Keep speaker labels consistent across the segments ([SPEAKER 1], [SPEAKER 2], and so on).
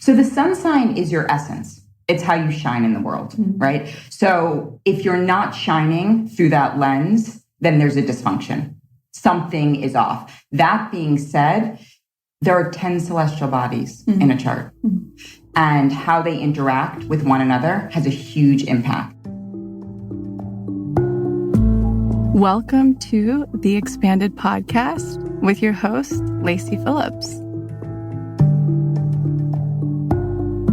[SPEAKER 1] So the sun sign is your essence. It's how you shine in the world, right? So if you're not shining through that lens, then there's a dysfunction. Something is off. That being said, there are 10 celestial bodies in a chart, and how they interact with one another has a huge impact.
[SPEAKER 2] Welcome to the Expanded Podcast with your host, Lacy Phillips.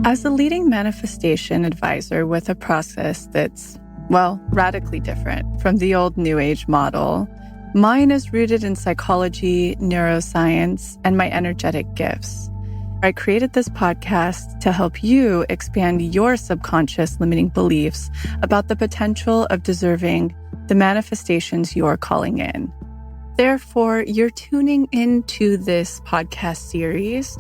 [SPEAKER 2] As a leading manifestation advisor with a process that's, radically different from the old New Age model, mine is rooted in psychology, neuroscience, and my energetic gifts. I created this podcast to help you expand your subconscious limiting beliefs about the potential of deserving the manifestations you're calling in. Therefore, you're tuning into this podcast series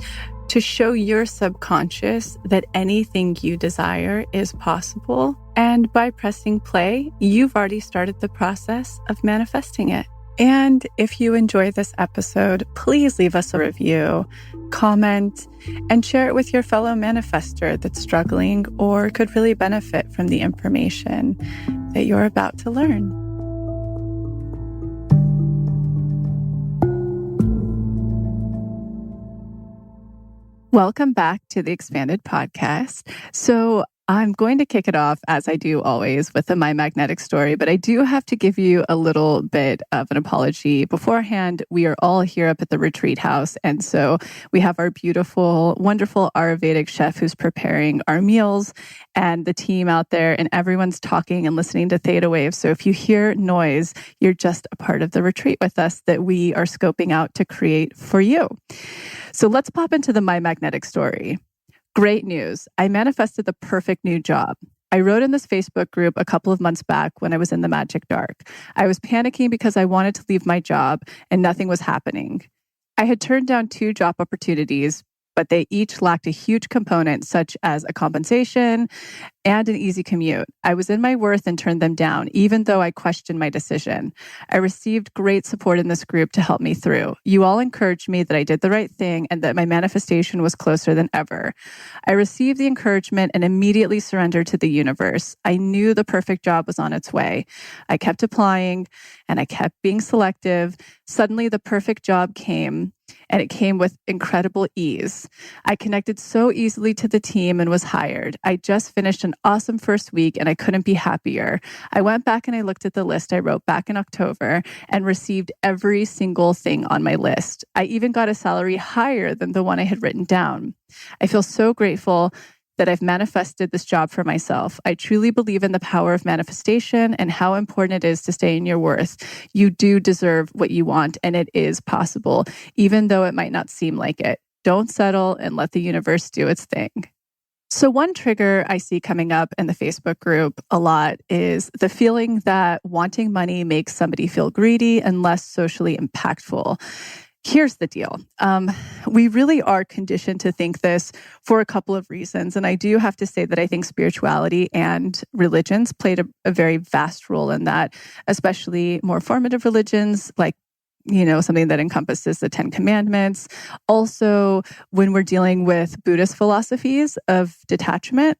[SPEAKER 2] to show your subconscious that anything you desire is possible. And by pressing play, you've already started the process of manifesting it. And if you enjoy this episode, please leave us a review, comment, and share it with your fellow manifestor that's struggling or could really benefit from the information that you're about to learn. Welcome back to the Expanded Podcast. So I'm going to kick it off, as I do always, with My Magnetic Story, but I do have to give you a little bit of an apology. Beforehand, we are all here up at the retreat house, and so we have our beautiful, wonderful Ayurvedic chef who's preparing our meals, and the team out there, and everyone's talking and listening to theta waves. So if you hear noise, you're just a part of the retreat with us that we are scoping out to create for you. So let's pop into the My Magnetic Story. Great news. I manifested the perfect new job. I wrote in this Facebook group a couple of months back when I was in the magic dark. I was panicking because I wanted to leave my job and nothing was happening. I had turned down 2 job opportunities, but they each lacked a huge component such as a compensation and an easy commute. I was in my worth and turned them down, even though I questioned my decision. I received great support in this group to help me through. You all encouraged me that I did the right thing and that my manifestation was closer than ever. I received the encouragement and immediately surrendered to the universe. I knew the perfect job was on its way. I kept applying and I kept being selective. Suddenly, the perfect job came. And it came with incredible ease. I connected so easily to the team and was hired. I just finished an awesome first week and I couldn't be happier. I went back and I looked at the list I wrote back in October and received every single thing on my list. I even got a salary higher than the one I had written down. I feel so grateful that I've manifested this job for myself. I truly believe in the power of manifestation and how important it is to stay in your worth. You do deserve what you want, and it is possible, even though it might not seem like it. Don't settle and let the universe do its thing. So one trigger I see coming up in the Facebook group a lot is the feeling that wanting money makes somebody feel greedy and less socially impactful. Here's the deal. We really are conditioned to think this for a couple of reasons. And I do have to say that I think spirituality and religions played a very vast role in that, especially more formative religions like something that encompasses the 10 Commandments. Also, when we're dealing with Buddhist philosophies of detachment,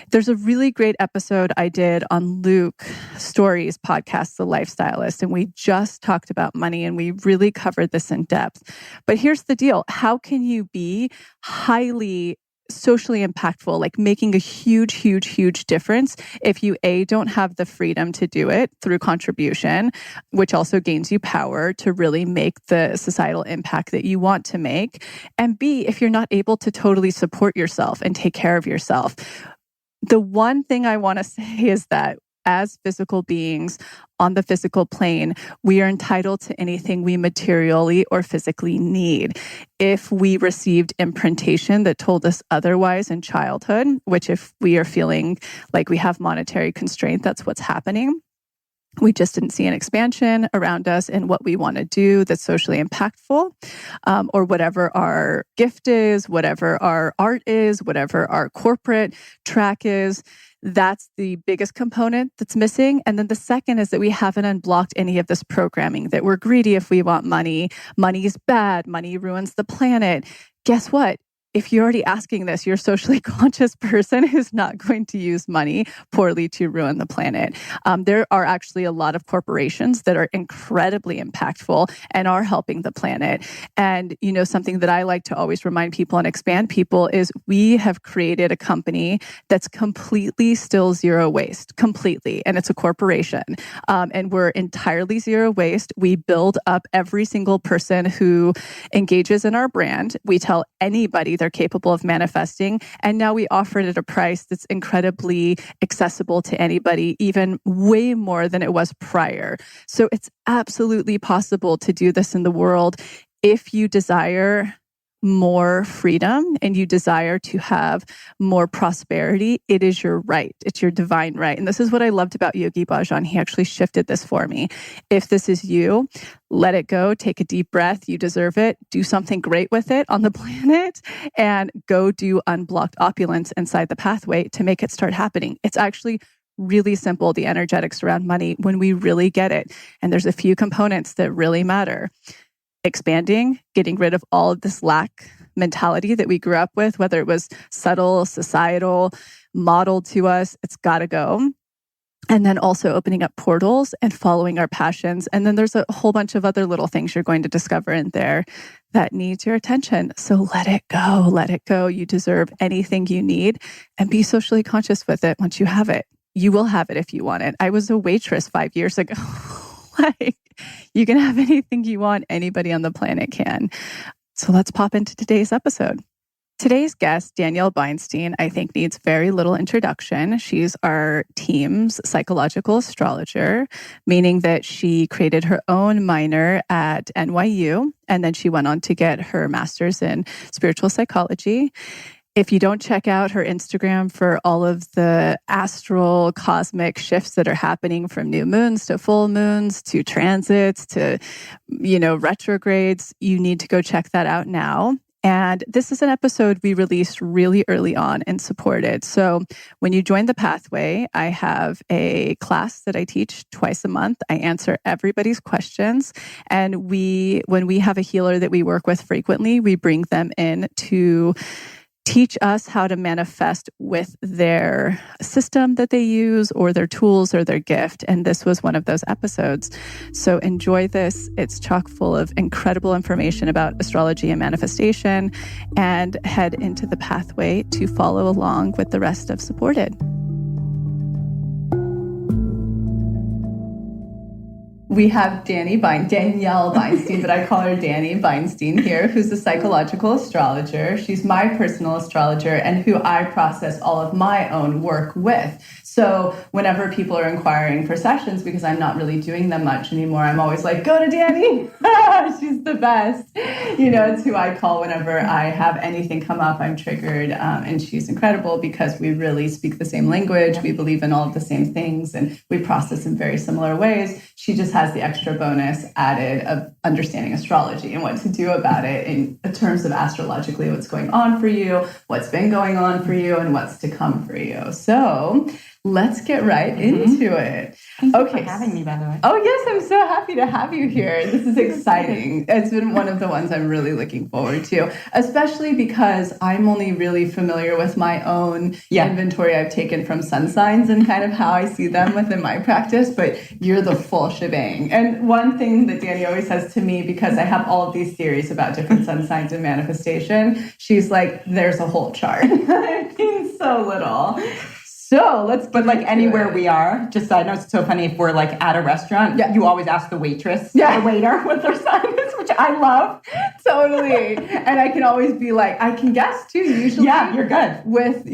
[SPEAKER 2] there's a really great episode I did on Luke Story's podcast, The Lifestylist, and we just talked about money and we really covered this in depth. But here's the deal. How can you be highly socially impactful, like making a huge, huge, huge difference if you, A, don't have the freedom to do it through contribution, which also gains you power to really make the societal impact that you want to make, and B, if you're not able to totally support yourself and take care of yourself. The one thing I want to say is that as physical beings on the physical plane, we are entitled to anything we materially or physically need. If we received imprintation that told us otherwise in childhood, which if we are feeling like we have monetary constraint, that's what's happening. We just didn't see an expansion around us in what we want to do that's socially impactful, or whatever our gift is, whatever our art is, whatever our corporate track is. That's the biggest component that's missing. And then the second is that we haven't unblocked any of this programming, that we're greedy if we want money. Money is bad. Money ruins the planet. Guess what? if you're already asking this, you're a socially conscious person who's not going to use money poorly to ruin the planet. There are actually a lot of corporations that are incredibly impactful and are helping the planet. And, something that I like to always remind people and expand people is we have created a company that's completely still zero waste, completely. And it's a corporation. And we're entirely zero waste. We build up every single person who engages in our brand. We tell anybody they're capable of manifesting. And now we offer it at a price that's incredibly accessible to anybody, even way more than it was prior. So it's absolutely possible to do this in the world if you desire more freedom and you desire to have more prosperity. It is your right. It's your divine right. And this is what I loved about Yogi Bhajan. He actually shifted this for me. If this is you, let it go. Take a deep breath. You deserve it. Do something great with it on the planet and go do unblocked opulence inside the pathway to make it start happening. It's actually really simple, the energetics around money, when we really get it. And there's a few components that really matter. Expanding, getting rid of all of this lack mentality that we grew up with, whether it was subtle, societal, modeled to us, it's got to go. And then also opening up portals and following our passions. And then there's a whole bunch of other little things you're going to discover in there that needs your attention. So let it go. Let it go. You deserve anything you need and be socially conscious with it once you have it. You will have it if you want it. I was a waitress 5 years ago. You can have anything you want. Anybody on the planet can. So let's pop into today's episode. Today's guest, Danielle Beinstein, I think needs very little introduction. She's our team's psychological astrologer, meaning that she created her own minor at NYU, and then she went on to get her master's in spiritual psychology. If you don't check out her Instagram for all of the astral cosmic shifts that are happening from new moons to full moons to transits to, retrogrades, you need to go check that out now. And this is an episode we released really early on and supported. So when you join the pathway, I have a class that I teach twice a month. I answer everybody's questions. And when we have a healer that we work with frequently, we bring them in to teach us how to manifest with their system that they use or their tools or their gift. And this was one of those episodes. So enjoy this. It's chock full of incredible information about astrology and manifestation, and head into the pathway to follow along with the rest of Supported. We have Danielle Beinstein, but I call her Danny Beinstein here, who's a psychological astrologer. She's my personal astrologer and who I process all of my own work with. So whenever people are inquiring for sessions, because I'm not really doing them much anymore, I'm always like, go to Danny. She's the best. It's who I call whenever I have anything come up, I'm triggered. And she's incredible because we really speak the same language. We believe in all of the same things and we process in very similar ways. She just has the extra bonus added of understanding astrology and what to do about it in terms of astrologically what's going on for you, what's been going on for you, and what's to come for you. So let's get right into it.
[SPEAKER 1] Thank you for having me, by the way.
[SPEAKER 2] Oh, yes, I'm so happy to have you here. This is exciting. It's been one of the ones I'm really looking forward to, especially because I'm only really familiar with my own inventory I've taken from sun signs and kind of how I see them within my practice, but you're the full shebang. And one thing that Danny always says to me, because I have all of these theories about different sun signs and manifestation, she's like, there's a whole chart. I mean, so little. So
[SPEAKER 1] but like anywhere we are, just I know it's so funny if we're like at a restaurant, you always ask the waitress, the waiter what their sign is, which I love.
[SPEAKER 2] Totally. And I can always be like, I can guess too, usually.
[SPEAKER 1] Yeah, you're good.
[SPEAKER 2] With,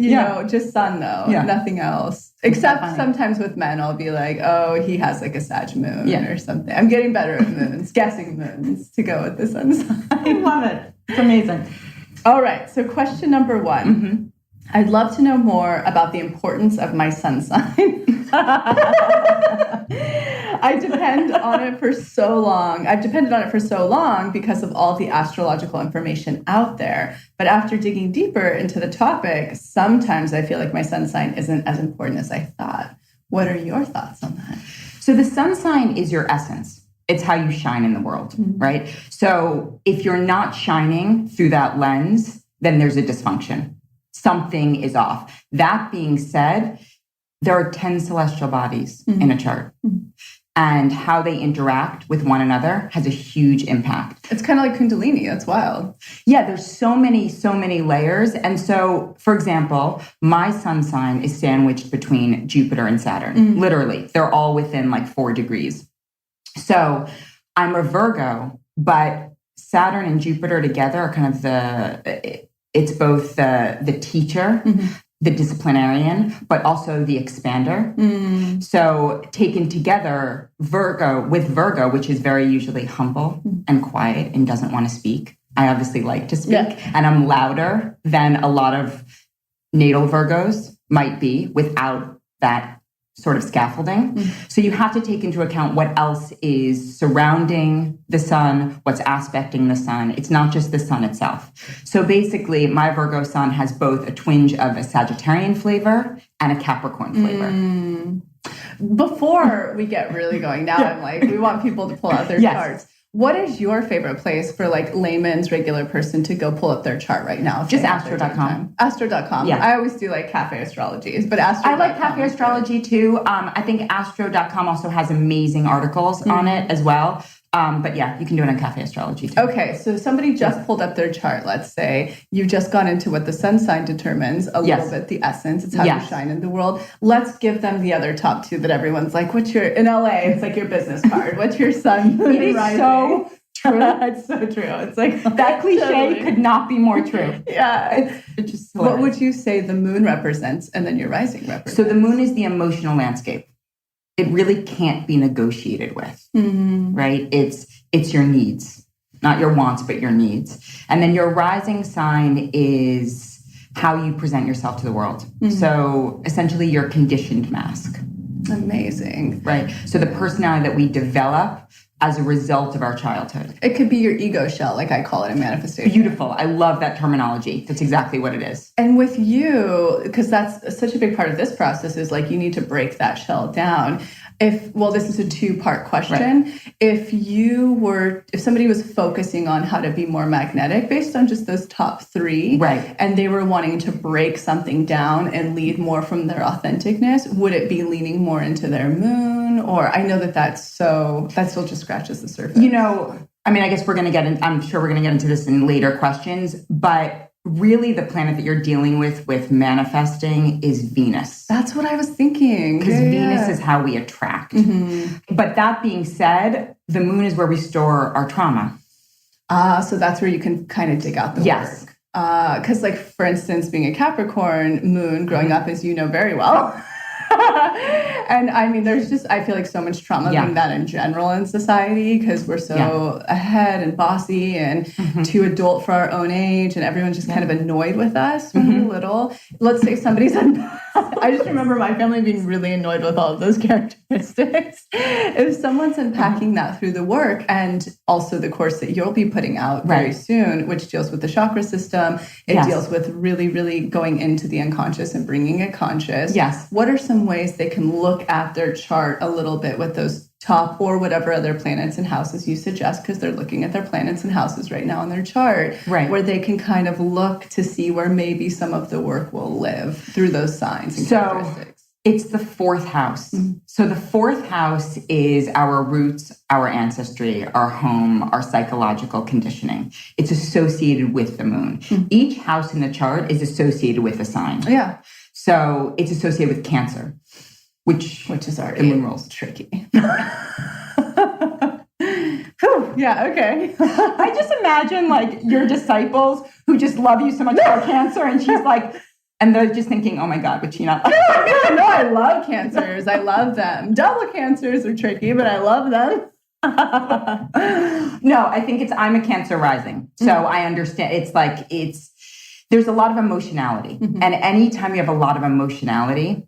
[SPEAKER 2] just sun though, nothing else. Except sometimes with men, I'll be like, oh, he has like a Sag moon or something. I'm getting better at moons, guessing moons to go with the sun sign.
[SPEAKER 1] I love it. It's amazing.
[SPEAKER 2] All right. So question number one.
[SPEAKER 1] Mm-hmm.
[SPEAKER 2] I'd love to know more about the importance of my sun sign. I depend on it for so long. I've depended on it for so long because of all the astrological information out there. But after digging deeper into the topic, sometimes I feel like my sun sign isn't as important as I thought. What are your thoughts on that?
[SPEAKER 1] So the sun sign is your essence. It's how you shine in the world, right? So if you're not shining through that lens, then there's a dysfunction. Something is off. That being said, there are 10 celestial bodies in a chart. And how they interact with one another has a huge impact.
[SPEAKER 2] It's kind of like Kundalini. That's wild.
[SPEAKER 1] Yeah, there's so many layers. And so, for example, my sun sign is sandwiched between Jupiter and Saturn. Literally, they're all within like 4 degrees. So I'm a Virgo, but Saturn and Jupiter together are kind of it's both the teacher, the disciplinarian, but also the expander. So taken together, Virgo, which is very usually humble and quiet and doesn't want to speak. I obviously like to speak, and I'm louder than a lot of natal Virgos might be without that sort of scaffolding. So you have to take into account what else is surrounding the sun, what's aspecting the sun. It's not just the sun itself. So basically, my Virgo sun has both a twinge of a Sagittarian flavor and a Capricorn flavor.
[SPEAKER 2] Before we get really going, now I'm like, we want people to pull out their charts. What is your favorite place for like layman's regular person to go pull up their chart right now?
[SPEAKER 1] Just astro.com.
[SPEAKER 2] Astro.com.
[SPEAKER 1] Yeah.
[SPEAKER 2] I always do like cafe astrologies, but astro.com.
[SPEAKER 1] I like cafe astrology too. I think astro.com also has amazing articles on it as well. But yeah, you can do it on cafe astrology too.
[SPEAKER 2] Okay, so somebody just pulled up their chart. Let's say you've just gone into what the sun sign determines a little bit, the essence. It's how you shine in the world. Let's give them the other top 2 that everyone's like, in LA, it's like your business card. What's your sun?
[SPEAKER 1] It is so true.
[SPEAKER 2] It's so true. It's like
[SPEAKER 1] that cliche could not be more true.
[SPEAKER 2] Yeah.
[SPEAKER 1] It's just
[SPEAKER 2] what would you say the moon represents and then your rising represents?
[SPEAKER 1] So the moon is the emotional landscape. It really can't be negotiated with, right? It's your needs, not your wants, but your needs. And then your rising sign is how you present yourself to the world. So essentially your conditioned mask.
[SPEAKER 2] Amazing.
[SPEAKER 1] Right. So the personality that we develop as a result of our childhood.
[SPEAKER 2] It could be your ego shell, like I call it in manifestation.
[SPEAKER 1] Beautiful. I love that terminology. That's exactly what it is.
[SPEAKER 2] And with you, because that's such a big part of this process, is like you need to break that shell down. This is a 2-part question. Right. If somebody was focusing on how to be more magnetic based on just those top 3,
[SPEAKER 1] right,
[SPEAKER 2] and they were wanting to break something down and lead more from their authenticness, would it be leaning more into their moon? Or I know that still just scratches the surface.
[SPEAKER 1] I guess I'm sure we're going to get into this in later questions, but really the planet that you're dealing with manifesting is Venus.
[SPEAKER 2] That's what I was thinking.
[SPEAKER 1] Because Venus is how we attract. But that being said, the moon is where we store our trauma.
[SPEAKER 2] So that's where you can kind of dig out the work. Because like, for instance, being a Capricorn moon growing up, as you know very well, and I mean, I feel like so much trauma being that in general in society because we're so ahead and bossy and too adult for our own age, and everyone's just kind of annoyed with us when we're little. Let's say somebody's I just remember my family being really annoyed with all of those characteristics. If someone's unpacking that through the work, and also the course that you'll be putting out very soon, which deals with the chakra system, it deals with really, really going into the unconscious and bringing it conscious.
[SPEAKER 1] Yes.
[SPEAKER 2] What are some ways they can look at their chart a little bit with those top or whatever other planets and houses you suggest, because they're looking at their planets and houses right now in their chart, where they can kind of look to see where maybe some of the work will live through those signs and characteristics?
[SPEAKER 1] It's the 4th house. So the 4th house is our roots, our ancestry, our home, our psychological conditioning. It's associated with the moon. Each house in the chart is associated with a sign.
[SPEAKER 2] Yeah.
[SPEAKER 1] So it's associated with Cancer, which
[SPEAKER 2] is already
[SPEAKER 1] the moon rules.
[SPEAKER 2] Tricky. Yeah, okay.
[SPEAKER 1] I just imagine like your disciples who just love you so much for Cancer, and she's like, and they're just thinking, oh my God, would she not?
[SPEAKER 2] No, I love Cancers. I love them. Double Cancers are tricky, but I love them.
[SPEAKER 1] No, I think I'm a Cancer rising. So I understand. There's a lot of emotionality. And anytime you have a lot of emotionality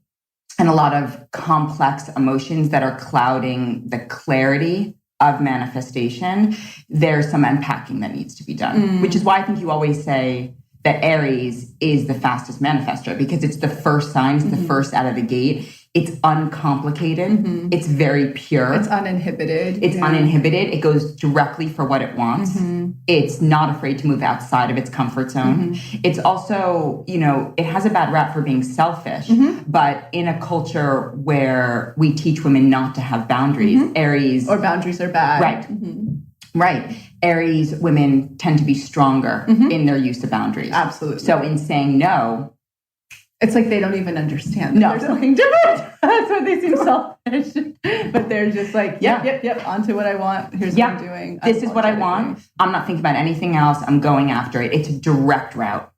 [SPEAKER 1] and a lot of complex emotions that are clouding the clarity of manifestation, there's some unpacking that needs to be done, which is why I think you always say that Aries is the fastest manifestor, because it's the first sign, it's the first out of the gate. It's uncomplicated. It's very pure.
[SPEAKER 2] It's uninhibited.
[SPEAKER 1] It's uninhibited. It goes directly for what it wants. It's not afraid to move outside of its comfort zone. It's also, it has a bad rap for being selfish, but in a culture where we teach women not to have boundaries, Aries...
[SPEAKER 2] Or boundaries are bad.
[SPEAKER 1] Right. Right. Aries women tend to be stronger in their use of boundaries.
[SPEAKER 2] Absolutely.
[SPEAKER 1] So in saying no...
[SPEAKER 2] It's like they don't even understand that there's something different. That's why they seem selfish. But they're just like, yep, onto what I want. Here's what I'm doing.
[SPEAKER 1] This is what I want. I'm not thinking about anything else. I'm going after it. It's a direct route.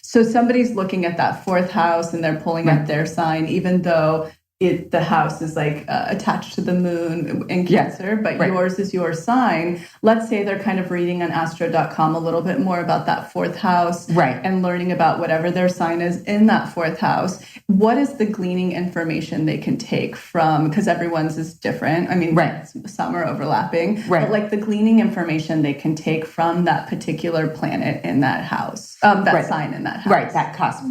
[SPEAKER 2] So somebody's looking at that fourth house and they're pulling up their sign, even though the house is like attached to the moon in Cancer, but yours is your sign. Let's say they're kind of reading on astro.com a little bit more about that fourth house and learning about whatever their sign is in that fourth house. What is the gleaning information they can take from, because everyone's is different. I mean, some are overlapping, but like the gleaning information they can take from that particular planet in that house, that sign in that house.
[SPEAKER 1] Right, that cusp.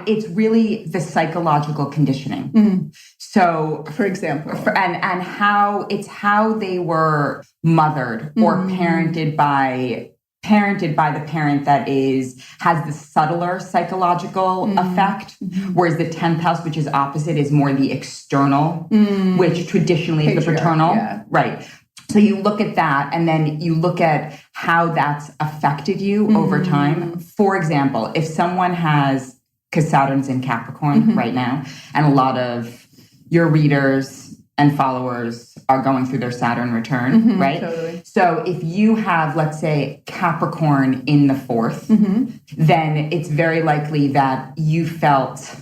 [SPEAKER 1] It's really the psychological conditioning. So,
[SPEAKER 2] for example,
[SPEAKER 1] and how they were mothered or parented by the parent that has the subtler psychological effect, whereas the 10th house, which is opposite, is more the external, which traditionally is the paternal. Right. So you look at that, and then you look at how that's affected you over time. For example, if someone has, because Saturn's in Capricorn right now, and a lot of your readers and followers are going through their Saturn return, right?
[SPEAKER 2] Totally.
[SPEAKER 1] So if you have, let's say, Capricorn in the fourth, then it's very likely that you felt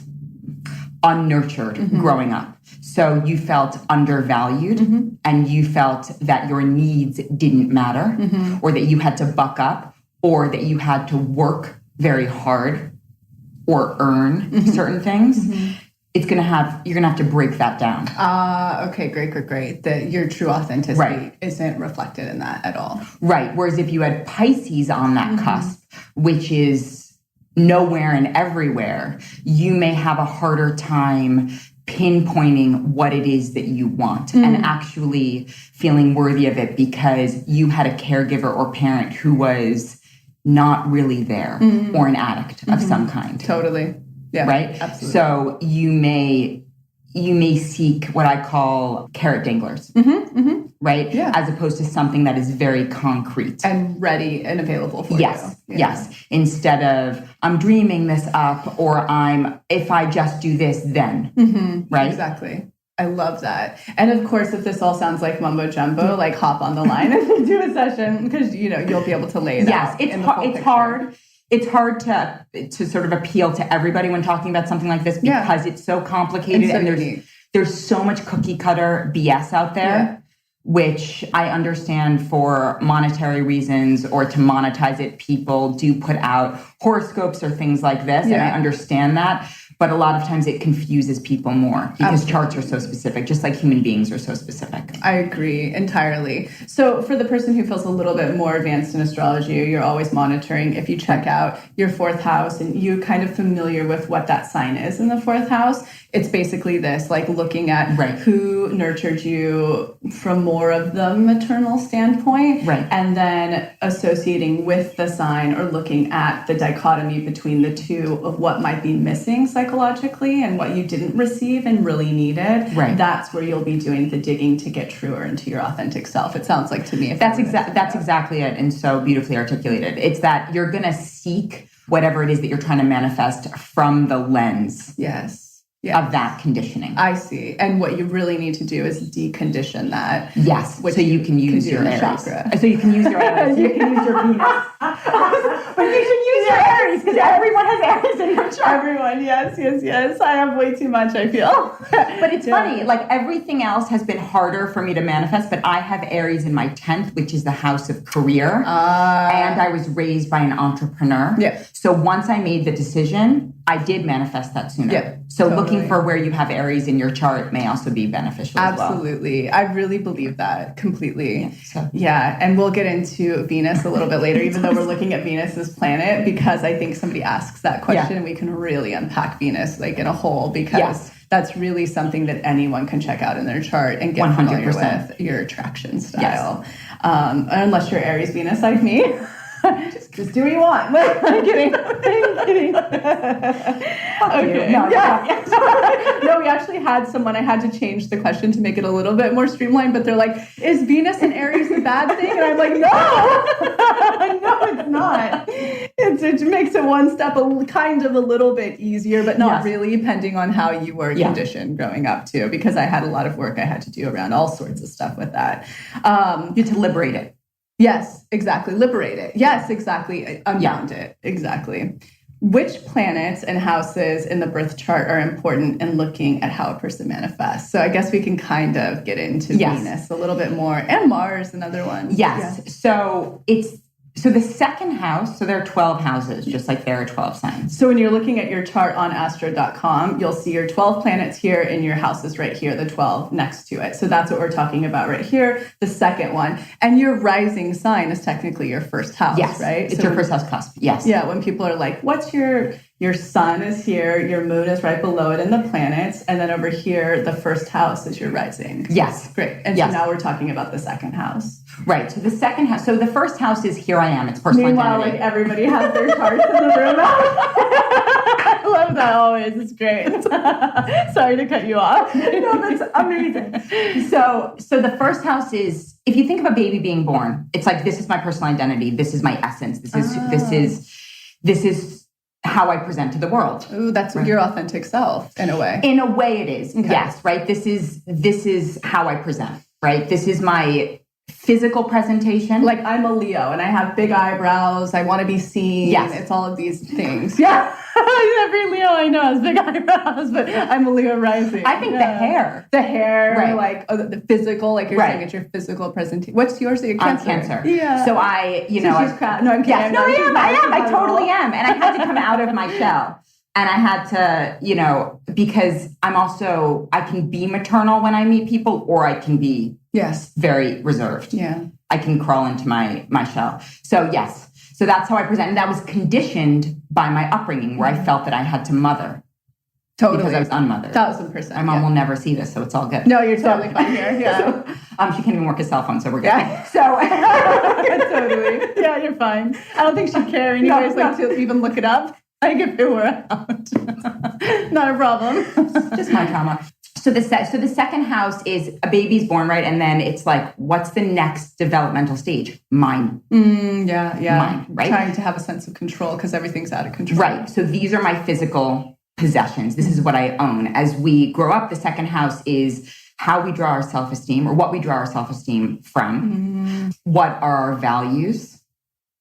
[SPEAKER 1] unnurtured growing up. So you felt undervalued and you felt that your needs didn't matter or that you had to buck up or that you had to work very hard or earn certain things. You're gonna have to break that down.
[SPEAKER 2] Okay, great. That your true authenticity isn't reflected in that at all.
[SPEAKER 1] Right. Whereas if you had Pisces on that cusp, which is nowhere and everywhere, you may have a harder time pinpointing what it is that you want and actually feeling worthy of it because you had a caregiver or parent who was not really there or an addict of some kind.
[SPEAKER 2] Totally. Yeah.
[SPEAKER 1] Right?
[SPEAKER 2] Absolutely.
[SPEAKER 1] So you may seek what I call carrot danglers. Right? Yeah. As opposed to something that is very concrete.
[SPEAKER 2] And ready and available for you.
[SPEAKER 1] Yes. Instead of, I'm dreaming this up, or if I just do this, then. Right?
[SPEAKER 2] Exactly. I love that. And of course, if this all sounds like mumbo jumbo, like hop on the line and do a session because, you'll be able to lay it out.
[SPEAKER 1] Yes, it's hard. It's hard to sort of appeal to everybody when talking about something like this because it's so complicated and there's so much cookie cutter BS out there, which I understand for monetary reasons or to monetize it. People do put out horoscopes or things like this, and I understand that. But a lot of times it confuses people more because charts are so specific, just like human beings are so specific.
[SPEAKER 2] I agree entirely. So for the person who feels a little bit more advanced in astrology, or you're always monitoring, if you check out your fourth house and you're kind of familiar with what that sign is in the fourth house, it's basically this, like looking at who nurtured you from more of the maternal standpoint, and then associating with the sign or looking at the dichotomy between the two of what might be missing psychologically and what you didn't receive and really needed. That's where you'll be doing the digging to get truer into your authentic self. It sounds like to me.
[SPEAKER 1] That's exactly it, and so beautifully articulated. It's that you're going to seek whatever it is that you're trying to manifest from the lens. Of that conditioning.
[SPEAKER 2] I see. And what you really need to do is decondition that.
[SPEAKER 1] Yes. So you can use your Aries. Chakra. So you can use your Aries. You can use your Venus. But you should use your Aries because everyone has Aries in your chart.
[SPEAKER 2] Everyone. Yes. I have way too much, I feel.
[SPEAKER 1] But it's funny. Like everything else has been harder for me to manifest, but I have Aries in my 10th, which is the house of career. And I was raised by an entrepreneur. So once I made the decision, I did manifest that sooner. So looking for where you have Aries in your chart may also be beneficial as well.
[SPEAKER 2] Absolutely. I really believe that completely. And we'll get into Venus a little bit later, even though we're looking at Venus as planet, because I think somebody asks that question and we can really unpack Venus like in a whole because that's really something that anyone can check out in their chart and get
[SPEAKER 1] 100%.
[SPEAKER 2] familiar with your attraction style. Yes. Unless you're Aries Venus like me. Just do what you want. I'm kidding. I'm kidding. Okay. No, no, we actually had someone, I had to change the question to make it a little bit more streamlined, but they're like, is Venus and Aries a bad thing? And I'm like, no, no, it's not. It makes it one step kind of a little bit easier, but not really, depending on how you were conditioned growing up too, because I had a lot of work I had to do around all sorts of stuff with that.
[SPEAKER 1] You had to liberate it.
[SPEAKER 2] Yes, exactly. Liberate it. Yes, exactly. Unbound it. Exactly. Which planets and houses in the birth chart are important in looking at how a person manifests? So I guess we can kind of get into Venus a little bit more, and Mars, another one.
[SPEAKER 1] Yes. So the second house, so there are 12 houses, just like there are 12 signs.
[SPEAKER 2] So when you're looking at your chart on astro.com, you'll see your 12 planets here and your houses right here, the 12 next to it. So that's what we're talking about right here, the second one. And your rising sign is technically your first house, right?
[SPEAKER 1] It's your first house cusp, yes.
[SPEAKER 2] Yeah, when people are like, what's your sun is here, your moon is right below it in the planets, and then over here, the first house is your rising.
[SPEAKER 1] Yes.
[SPEAKER 2] Great. And so now we're talking about the second house.
[SPEAKER 1] Right. So the second house, so the first house is here I am. It's personal
[SPEAKER 2] Meanwhile,
[SPEAKER 1] identity.
[SPEAKER 2] like everybody has their charts in the room. I love that always. It's great. Sorry to cut you off.
[SPEAKER 1] No, that's amazing. So the first house is, if you think of a baby being born, it's like, this is my personal identity. This is my essence. This is how I present to the world.
[SPEAKER 2] Ooh, that's your authentic self in a way.
[SPEAKER 1] In a way it is. Okay. Yes. Right. This is how I present, right? This is my physical presentation.
[SPEAKER 2] Like, I'm a Leo and I have big eyebrows. I want to be seen.
[SPEAKER 1] Yes.
[SPEAKER 2] It's all of these things. Yeah. Every Leo I know has big eyebrows, but I'm a Leo rising.
[SPEAKER 1] I think the hair,
[SPEAKER 2] right. Like the physical, like you're saying it's your physical presentation. What's yours? You're Cancer.
[SPEAKER 1] I'm Cancer.
[SPEAKER 2] Yeah.
[SPEAKER 1] So I'm kidding.
[SPEAKER 2] Yes.
[SPEAKER 1] No, I am. I totally am. And I had to come out of my shell. And I had to, because I can be maternal when I meet people, or I can be very reserved.
[SPEAKER 2] Yeah.
[SPEAKER 1] I can crawl into my shell. So yes. So that's how I present. And that was conditioned by my upbringing, where I felt that I had to mother.
[SPEAKER 2] Totally.
[SPEAKER 1] Because I was unmothered.
[SPEAKER 2] 1,000%.
[SPEAKER 1] My mom will never see this, so it's all good.
[SPEAKER 2] No, you're totally fine here. Yeah.
[SPEAKER 1] She can't even work a cell phone, so we're good.
[SPEAKER 2] Yeah.
[SPEAKER 1] So
[SPEAKER 2] totally. Yeah, you're fine. I don't think she'd care anyways, to even look it up. I think if it were out. Not a problem.
[SPEAKER 1] Just my trauma. So the second house is a baby's born, right? And then it's like, what's the next developmental stage? Mine.
[SPEAKER 2] Yeah.
[SPEAKER 1] Mine, right?
[SPEAKER 2] Trying to have a sense of control because everything's out of control.
[SPEAKER 1] Right. So these are my physical possessions. This is what I own. As we grow up, the second house is how we draw our self-esteem, or what we draw our self-esteem from. What are our values,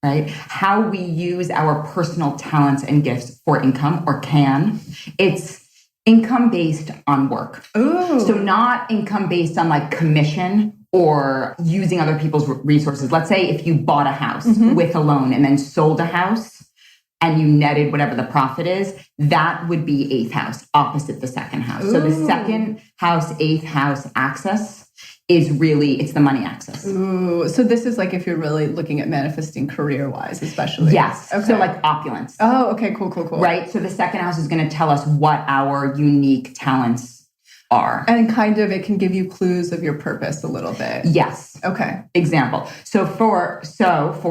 [SPEAKER 1] right? How we use our personal talents and gifts for income, or can. It's income based on work.
[SPEAKER 2] Ooh.
[SPEAKER 1] So not income based on like commission or using other people's resources. Let's say if you bought a house with a loan and then sold a house and you netted whatever the profit is, that would be eighth house, opposite the second house. Ooh. So the second house, eighth house axis is really, it's the money axis.
[SPEAKER 2] Ooh, so this is like if you're really looking at manifesting career-wise, especially.
[SPEAKER 1] Yes. Okay. So like opulence.
[SPEAKER 2] Oh, okay, cool.
[SPEAKER 1] Right? So the second house is going to tell us what our unique talents are.
[SPEAKER 2] And kind of, it can give you clues of your purpose a little bit.
[SPEAKER 1] Yes.
[SPEAKER 2] Okay.
[SPEAKER 1] Example. So for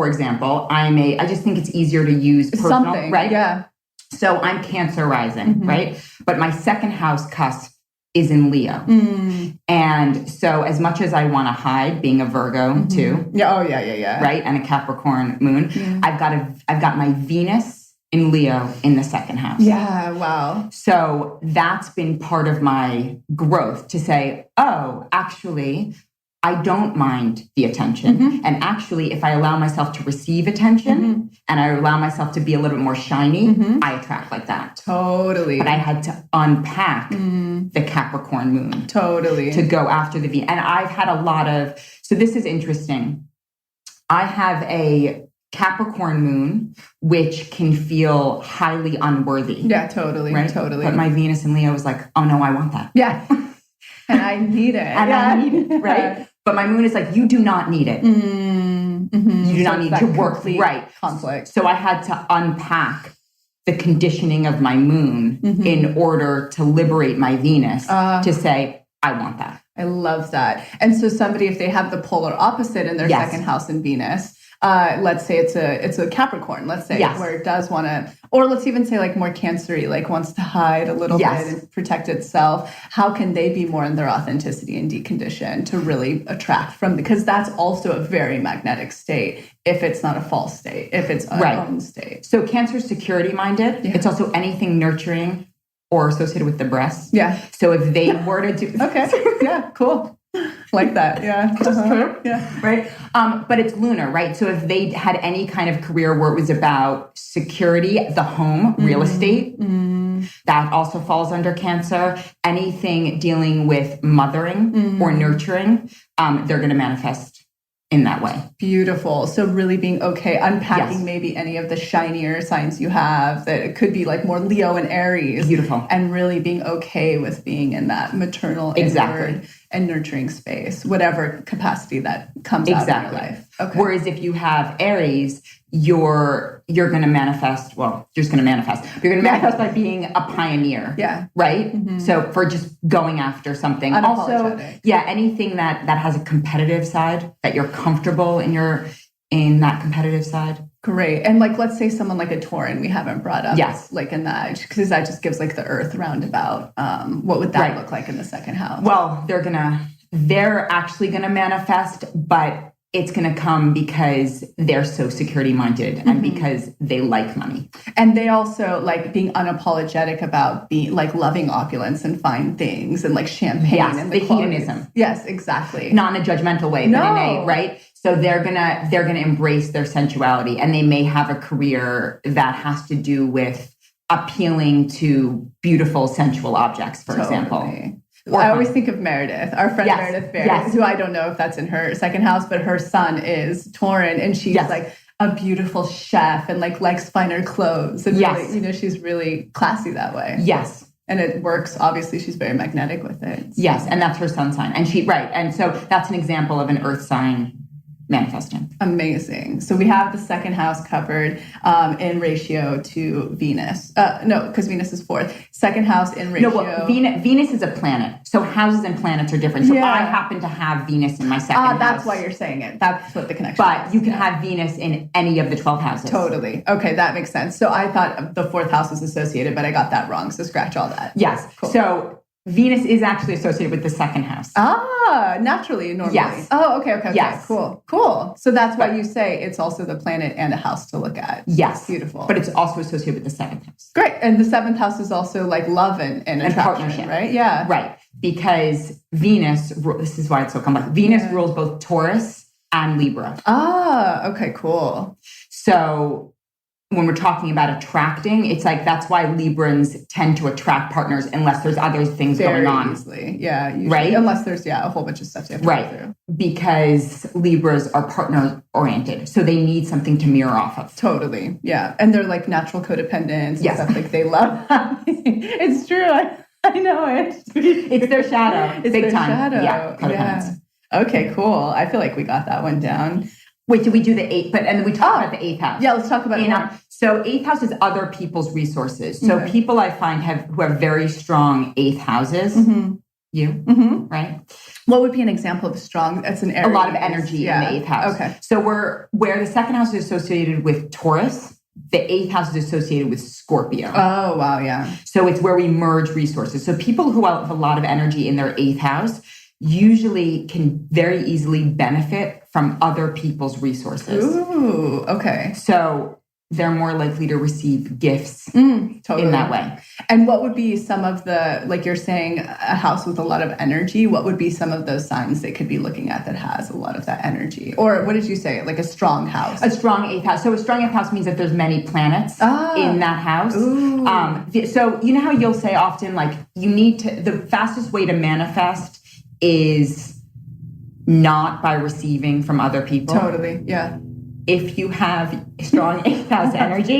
[SPEAKER 1] example, I just think it's easier to use personal,
[SPEAKER 2] something,
[SPEAKER 1] right?
[SPEAKER 2] Yeah.
[SPEAKER 1] So I'm Cancer rising, right? But my second house cusp is in Leo. And so as much as I want to hide being a Virgo too.
[SPEAKER 2] Yeah. Oh yeah.
[SPEAKER 1] Right. And a Capricorn moon. Yeah. I've got my Venus in Leo in the second house.
[SPEAKER 2] Yeah. Wow.
[SPEAKER 1] So that's been part of my growth to say, oh, actually, I don't mind the attention. And actually, if I allow myself to receive attention and I allow myself to be a little bit more shiny, I attract like that.
[SPEAKER 2] Totally.
[SPEAKER 1] But I had to unpack the Capricorn moon.
[SPEAKER 2] Totally.
[SPEAKER 1] To go after the Venus. And I've had a lot of, so this is interesting. I have a Capricorn moon, which can feel highly unworthy.
[SPEAKER 2] Yeah, totally.
[SPEAKER 1] Right?
[SPEAKER 2] Totally.
[SPEAKER 1] But my Venus in Leo was like, oh no, I want that.
[SPEAKER 2] Yeah. And I need it.
[SPEAKER 1] I need it, right? But my moon is like, you do not need it. You do not need to work.
[SPEAKER 2] Right. Conflict.
[SPEAKER 1] So I had to unpack the conditioning of my moon in order to liberate my Venus to say, I want that.
[SPEAKER 2] I love that. And so somebody, if they have the polar opposite in their second house in Venus, let's say it's a Capricorn, let's say, where it does want to, or let's even say like more Cancer-y, like wants to hide a little bit and protect itself. How can they be more in their authenticity and decondition to really attract from, because that's also a very magnetic state if it's not a false state, if it's our own state.
[SPEAKER 1] So Cancer is security minded. Yeah. It's also anything nurturing or associated with the breasts.
[SPEAKER 2] Yeah.
[SPEAKER 1] So if they were to do...
[SPEAKER 2] Okay. Yeah, cool. Like that. Yeah.
[SPEAKER 1] Yeah. Right. But it's lunar, right? So if they had any kind of career where it was about security, the home, real estate, that also falls under Cancer. Anything dealing with mothering or nurturing, they're going to manifest in that way.
[SPEAKER 2] Beautiful. So really being okay, unpacking maybe any of the shinier signs you have, that it could be like more Leo and Aries.
[SPEAKER 1] Beautiful.
[SPEAKER 2] And really being okay with being in that maternal inward and nurturing space, whatever capacity that comes out in your life. Okay.
[SPEAKER 1] Whereas if you have Aries, you're going to manifest, well, you're just going to manifest. You're going to manifest by being a pioneer.
[SPEAKER 2] Yeah.
[SPEAKER 1] Right? So for just going after something. Also, anything that has a competitive side, that you're comfortable in that competitive side.
[SPEAKER 2] Great. And like, let's say someone like a Tauran we haven't brought up. Yes. Like in that, because that just gives like the earth roundabout. What would that look like in the second house?
[SPEAKER 1] Well, they're actually going to manifest, but it's going to come because they're so security minded and because they like money.
[SPEAKER 2] And they also like being unapologetic about being like loving opulence and fine things and like champagne and
[SPEAKER 1] the hedonism.
[SPEAKER 2] Yes, exactly.
[SPEAKER 1] Not in a judgmental way, but in a, right? So they're going to embrace their sensuality, and they may have a career that has to do with appealing to beautiful sensual objects, for example.
[SPEAKER 2] I always think of Meredith, our friend Meredith Barrett, who I don't know if that's in her second house, but her son is Tauran, and she's like a beautiful chef and like likes finer clothes. And really, she's really classy that way.
[SPEAKER 1] Yes.
[SPEAKER 2] And it works. Obviously, she's very magnetic with it. So.
[SPEAKER 1] Yes. And that's her sun sign. And and so that's an example of an earth sign manifesting.
[SPEAKER 2] Amazing. So we have the second house covered in ratio to Venus. No, because Venus is fourth. Second house in ratio.
[SPEAKER 1] No, well, Venus is a planet. So houses and planets are different. So I happen to have Venus in my second house.
[SPEAKER 2] That's why you're saying it. That's what the connection
[SPEAKER 1] is. But you can have Venus in any of the 12 houses.
[SPEAKER 2] Totally. Okay, that makes sense. So I thought the fourth house was associated, but I got that wrong. So scratch all that.
[SPEAKER 1] Yes. Cool. So Venus is actually associated with the second house.
[SPEAKER 2] Naturally, normally.
[SPEAKER 1] Yes.
[SPEAKER 2] Oh, okay. Yes. Cool. So that's why you say it's also the planet and a house to look at.
[SPEAKER 1] Yes.
[SPEAKER 2] Beautiful.
[SPEAKER 1] But it's also associated with the seventh house.
[SPEAKER 2] Great. And the seventh house is also like love and
[SPEAKER 1] partnership,
[SPEAKER 2] right? Yeah.
[SPEAKER 1] Right. Because Venus, this is why it's so complex. Venus rules both Taurus and Libra.
[SPEAKER 2] Okay, cool.
[SPEAKER 1] So when we're talking about attracting, it's like that's why Librans tend to attract partners unless there's other things going on.
[SPEAKER 2] Easily. Yeah. Usually.
[SPEAKER 1] Right?
[SPEAKER 2] Unless there's a whole bunch of stuff you have to go through.
[SPEAKER 1] Because Libras are partner oriented. So they need something to mirror off of.
[SPEAKER 2] Totally. Yeah. And they're like natural codependents and stuff like they love having. It's true. I know it.
[SPEAKER 1] It's their shadow.
[SPEAKER 2] It's
[SPEAKER 1] big
[SPEAKER 2] their
[SPEAKER 1] time.
[SPEAKER 2] Shadow.
[SPEAKER 1] Yeah. Codependence.
[SPEAKER 2] Yeah. Okay, cool. I feel like we got that one down.
[SPEAKER 1] Wait, did we do the eighth? But and then we talk about the eighth house.
[SPEAKER 2] Yeah, let's talk about it.
[SPEAKER 1] So eighth house is other people's resources. So people I find who have very strong eighth houses. Right?
[SPEAKER 2] What would be an example of strong? It's an area.
[SPEAKER 1] A lot of energy in the eighth house.
[SPEAKER 2] Okay.
[SPEAKER 1] So where the second house is associated with Taurus, the eighth house is associated with Scorpio.
[SPEAKER 2] Oh, wow, yeah.
[SPEAKER 1] So it's where we merge resources. So people who have a lot of energy in their eighth house usually can very easily benefit from other people's resources.
[SPEAKER 2] Ooh, okay.
[SPEAKER 1] So they're more likely to receive gifts
[SPEAKER 2] totally.
[SPEAKER 1] In that way.
[SPEAKER 2] And what would be some of the, like you're saying, a house with a lot of energy, what would be some of those signs they could be looking at that has a lot of that energy? Or what did you say? Like a strong house?
[SPEAKER 1] A strong eighth house. So a strong eighth house means that there's many planets in that house. So you know how you'll say often, like, the fastest way to manifest is not by receiving from other people.
[SPEAKER 2] Totally, yeah.
[SPEAKER 1] if you have strong 8th house energy,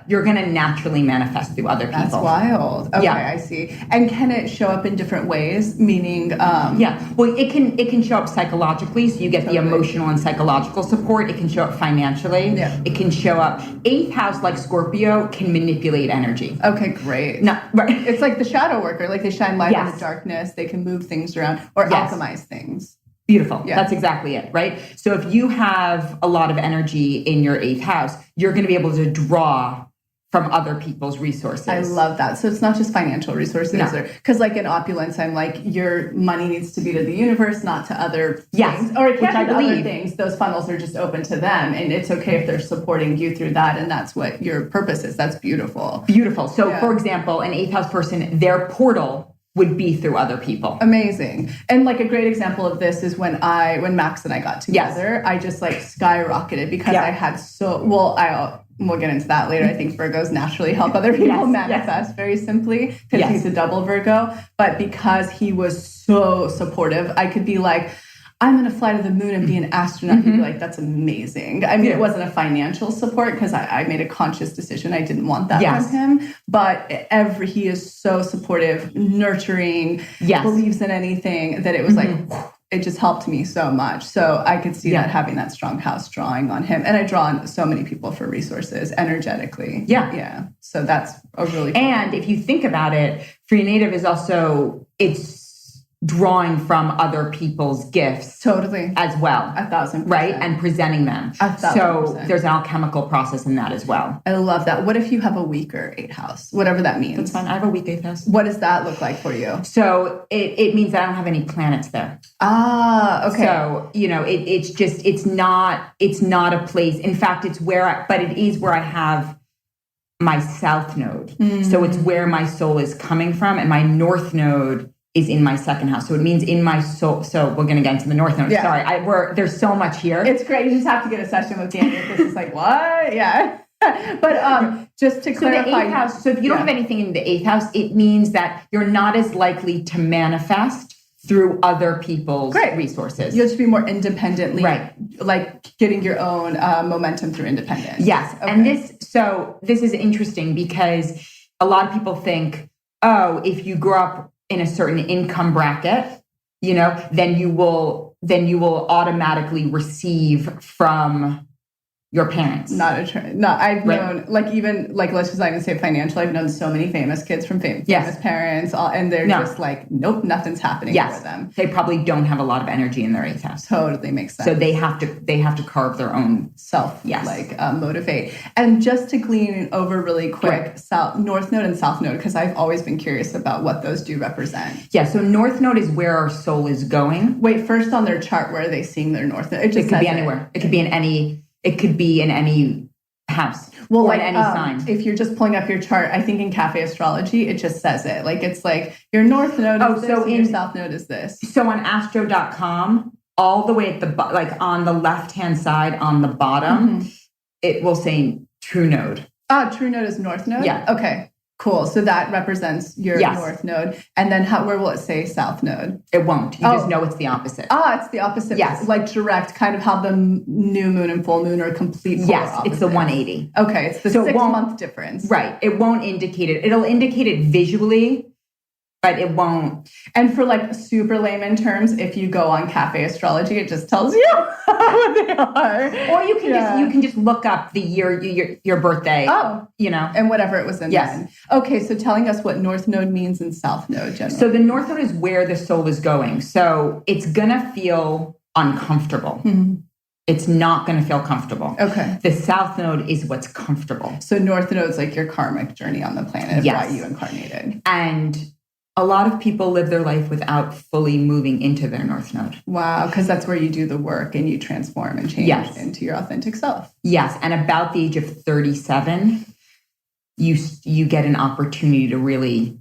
[SPEAKER 1] you're going to naturally manifest through other people.
[SPEAKER 2] That's wild. Okay, I see. And can it show up in different ways? Meaning,
[SPEAKER 1] well, it can show up psychologically, so you get the emotional and psychological support. It can show up financially.
[SPEAKER 2] Yeah.
[SPEAKER 1] It can show up. 8th house, like Scorpio, can manipulate energy.
[SPEAKER 2] Okay, great.
[SPEAKER 1] Right.
[SPEAKER 2] It's like the shadow worker. Like they shine light in the darkness. They can move things around or alchemize things.
[SPEAKER 1] Beautiful. Yeah. That's exactly it, right? So if you have a lot of energy in your 8th house, you're going to be able to draw from other people's resources.
[SPEAKER 2] I love that. So it's not just financial resources. Because like in opulence, I'm like, your money needs to be to the universe, not to other things. Or it can't be to other things. Those funnels are just open to them. And it's okay if they're supporting you through that. And that's what your purpose is. That's beautiful.
[SPEAKER 1] Beautiful. So for example, an 8th house person, their portal would be through other people.
[SPEAKER 2] Amazing. And like a great example of this is when Max and I got together, I just like skyrocketed because I had we'll get into that later. I think Virgos naturally help other people manifest very simply because he's a double Virgo. But because he was so supportive, I could be like, I'm going to fly to the moon and be an astronaut. He'd be like, that's amazing. I mean, it wasn't a financial support because I made a conscious decision. I didn't want that from him. But he is so supportive, nurturing, believes in anything that it was like, it just helped me so much. So I could see that having that strong house drawing on him. And I draw on so many people for resources energetically. Yeah. So that's a really cool
[SPEAKER 1] And if you think about it, free native is also, it's drawing from other people's gifts as well.
[SPEAKER 2] 1,000%.
[SPEAKER 1] Right? And presenting them.
[SPEAKER 2] 1,000%.
[SPEAKER 1] So there's an alchemical process in that as well.
[SPEAKER 2] I love that. What if you have a weaker 8th house? Whatever that means.
[SPEAKER 1] That's fine. I have a weak 8th house.
[SPEAKER 2] What does that look like for you?
[SPEAKER 1] So it means that I don't have any planets there.
[SPEAKER 2] Ah, okay.
[SPEAKER 1] So, it's not a place. In fact, it is where I have my south node. So it's where my soul is coming from. And my north node is in my 2nd house. So it means in my soul. So we're going to get into the north node. Sorry, there's so much here.
[SPEAKER 2] It's great. You just have to get a session with Danielle. This is like, what? Yeah. But just to clarify.
[SPEAKER 1] The 8th house, so if you don't have anything in the 8th house, it means that you're not as likely to manifest through other people's resources.
[SPEAKER 2] You have to be more independently, like getting your own momentum through independence.
[SPEAKER 1] Yes. Okay. And this is interesting because a lot of people think, if you grow up in a certain income bracket, then you will automatically receive from your parents.
[SPEAKER 2] I've known, let's just not even say financial. I've known so many famous kids from famous parents, and they're just like, nope, nothing's happening for them.
[SPEAKER 1] They probably don't have a lot of energy in their 8th house.
[SPEAKER 2] Totally makes sense.
[SPEAKER 1] So they have to carve their own
[SPEAKER 2] self, motivate. And just to glean over really quick, North Node and South Node, because I've always been curious about what those do represent.
[SPEAKER 1] Yeah, so North Node is where our soul is going.
[SPEAKER 2] Wait, first on their chart, where are they seeing their North Node?
[SPEAKER 1] It could be anywhere. It could be in any... It could be in any house or in any sign.
[SPEAKER 2] If you're just pulling up your chart, I think in Cafe Astrology, it just says it. Like, it's like your North Node is this and your South Node is this.
[SPEAKER 1] So on astro.com, all the way at the, on the left-hand side on the bottom, it will say True Node.
[SPEAKER 2] True Node is North Node?
[SPEAKER 1] Yeah.
[SPEAKER 2] Okay. Cool. So that represents your North Node. And then where will it say South Node?
[SPEAKER 1] It won't. You just know it's the opposite.
[SPEAKER 2] It's the opposite.
[SPEAKER 1] Yes.
[SPEAKER 2] Like direct, kind of how the new moon and full moon are complete polar opposites.
[SPEAKER 1] It's the 180.
[SPEAKER 2] Okay. It's the 6-month difference.
[SPEAKER 1] Right. It won't indicate it. It'll indicate it visually, but it won't.
[SPEAKER 2] And for super layman terms, if you go on Cafe Astrology, it just tells you what they are.
[SPEAKER 1] Or you can just look up the year, your birthday.
[SPEAKER 2] And whatever it was in then. Okay, so telling us what North Node means and South Node generally.
[SPEAKER 1] So the North Node is where the soul is going. So it's gonna feel uncomfortable. It's not going to feel comfortable.
[SPEAKER 2] Okay.
[SPEAKER 1] The South Node is what's comfortable.
[SPEAKER 2] So North Node is like your karmic journey on the planet of why you incarnated.
[SPEAKER 1] And a lot of people live their life without fully moving into their North Node.
[SPEAKER 2] Wow, because that's where you do the work and you transform and change into your authentic self.
[SPEAKER 1] Yes, and about the age of 37, you get an opportunity to really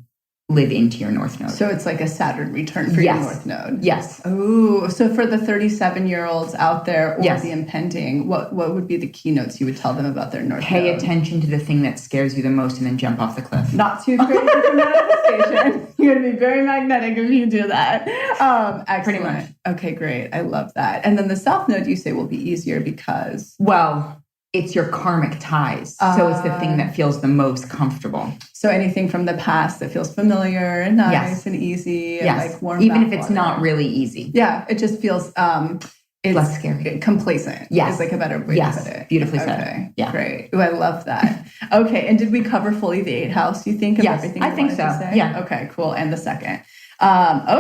[SPEAKER 1] live into your North Node.
[SPEAKER 2] So it's like a Saturn return for your North Node.
[SPEAKER 1] Yes.
[SPEAKER 2] Oh, so for the 37-year-olds out there or
[SPEAKER 1] Yes.
[SPEAKER 2] the impending, what would be the keynotes you would tell them about their North Node?
[SPEAKER 1] Pay attention to the thing that scares you the most and then jump off the cliff.
[SPEAKER 2] Not too crazy for manifestation. You're going to be very magnetic if you do that. Excellent.
[SPEAKER 1] Pretty much.
[SPEAKER 2] Okay, great. I love that. And then the South Node you say will be easier because?
[SPEAKER 1] Well, it's your karmic ties. So it's the thing that feels the most comfortable.
[SPEAKER 2] So anything from the past that feels familiar and nice and easy and like warm
[SPEAKER 1] even if
[SPEAKER 2] bath
[SPEAKER 1] it's
[SPEAKER 2] water.
[SPEAKER 1] not really easy.
[SPEAKER 2] Yeah, it just feels it's
[SPEAKER 1] less scary.
[SPEAKER 2] Complacent.
[SPEAKER 1] Yes.
[SPEAKER 2] Is like a better way to put it.
[SPEAKER 1] Beautifully
[SPEAKER 2] okay.
[SPEAKER 1] said. Yeah.
[SPEAKER 2] Great. Ooh, I love that. Okay. And did we cover fully the 8th house, you think, of everything
[SPEAKER 1] I think
[SPEAKER 2] wanted
[SPEAKER 1] so.
[SPEAKER 2] to say?
[SPEAKER 1] Yeah.
[SPEAKER 2] Okay, cool. And the 2nd.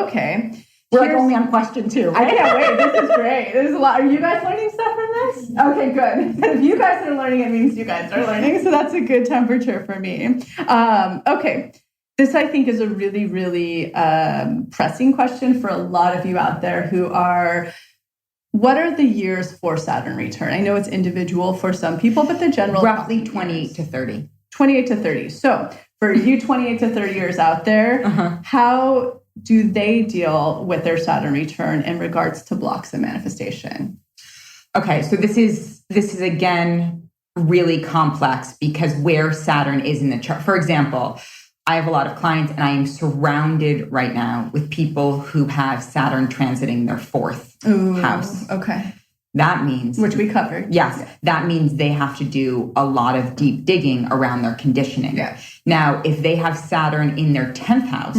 [SPEAKER 2] Okay.
[SPEAKER 1] We're like only on question 2.
[SPEAKER 2] Right? I can't wait. This is great. There's a lot. Are you guys learning stuff from this? Okay, good. If you guys are learning, it means you guys are learning. So that's a good temperature for me. Okay. This, I think, is a really, really pressing question for a lot of you out there who are, what are the years for Saturn return? I know it's individual for some people, but the general...
[SPEAKER 1] Roughly 28 to 30.
[SPEAKER 2] 28 to 30. So for you 28 to 30 years out there, how do they deal with their Saturn return in regards to blocks and manifestation?
[SPEAKER 1] Okay, so this is again really complex because where Saturn is in the chart. For example, I have a lot of clients and I am surrounded right now with people who have Saturn transiting their 4th house.
[SPEAKER 2] Okay.
[SPEAKER 1] That means...
[SPEAKER 2] Which we covered.
[SPEAKER 1] Yes.
[SPEAKER 2] Yeah.
[SPEAKER 1] That means they have to do a lot of deep digging around their conditioning.
[SPEAKER 2] Yeah.
[SPEAKER 1] Now, if they have Saturn in their 10th house,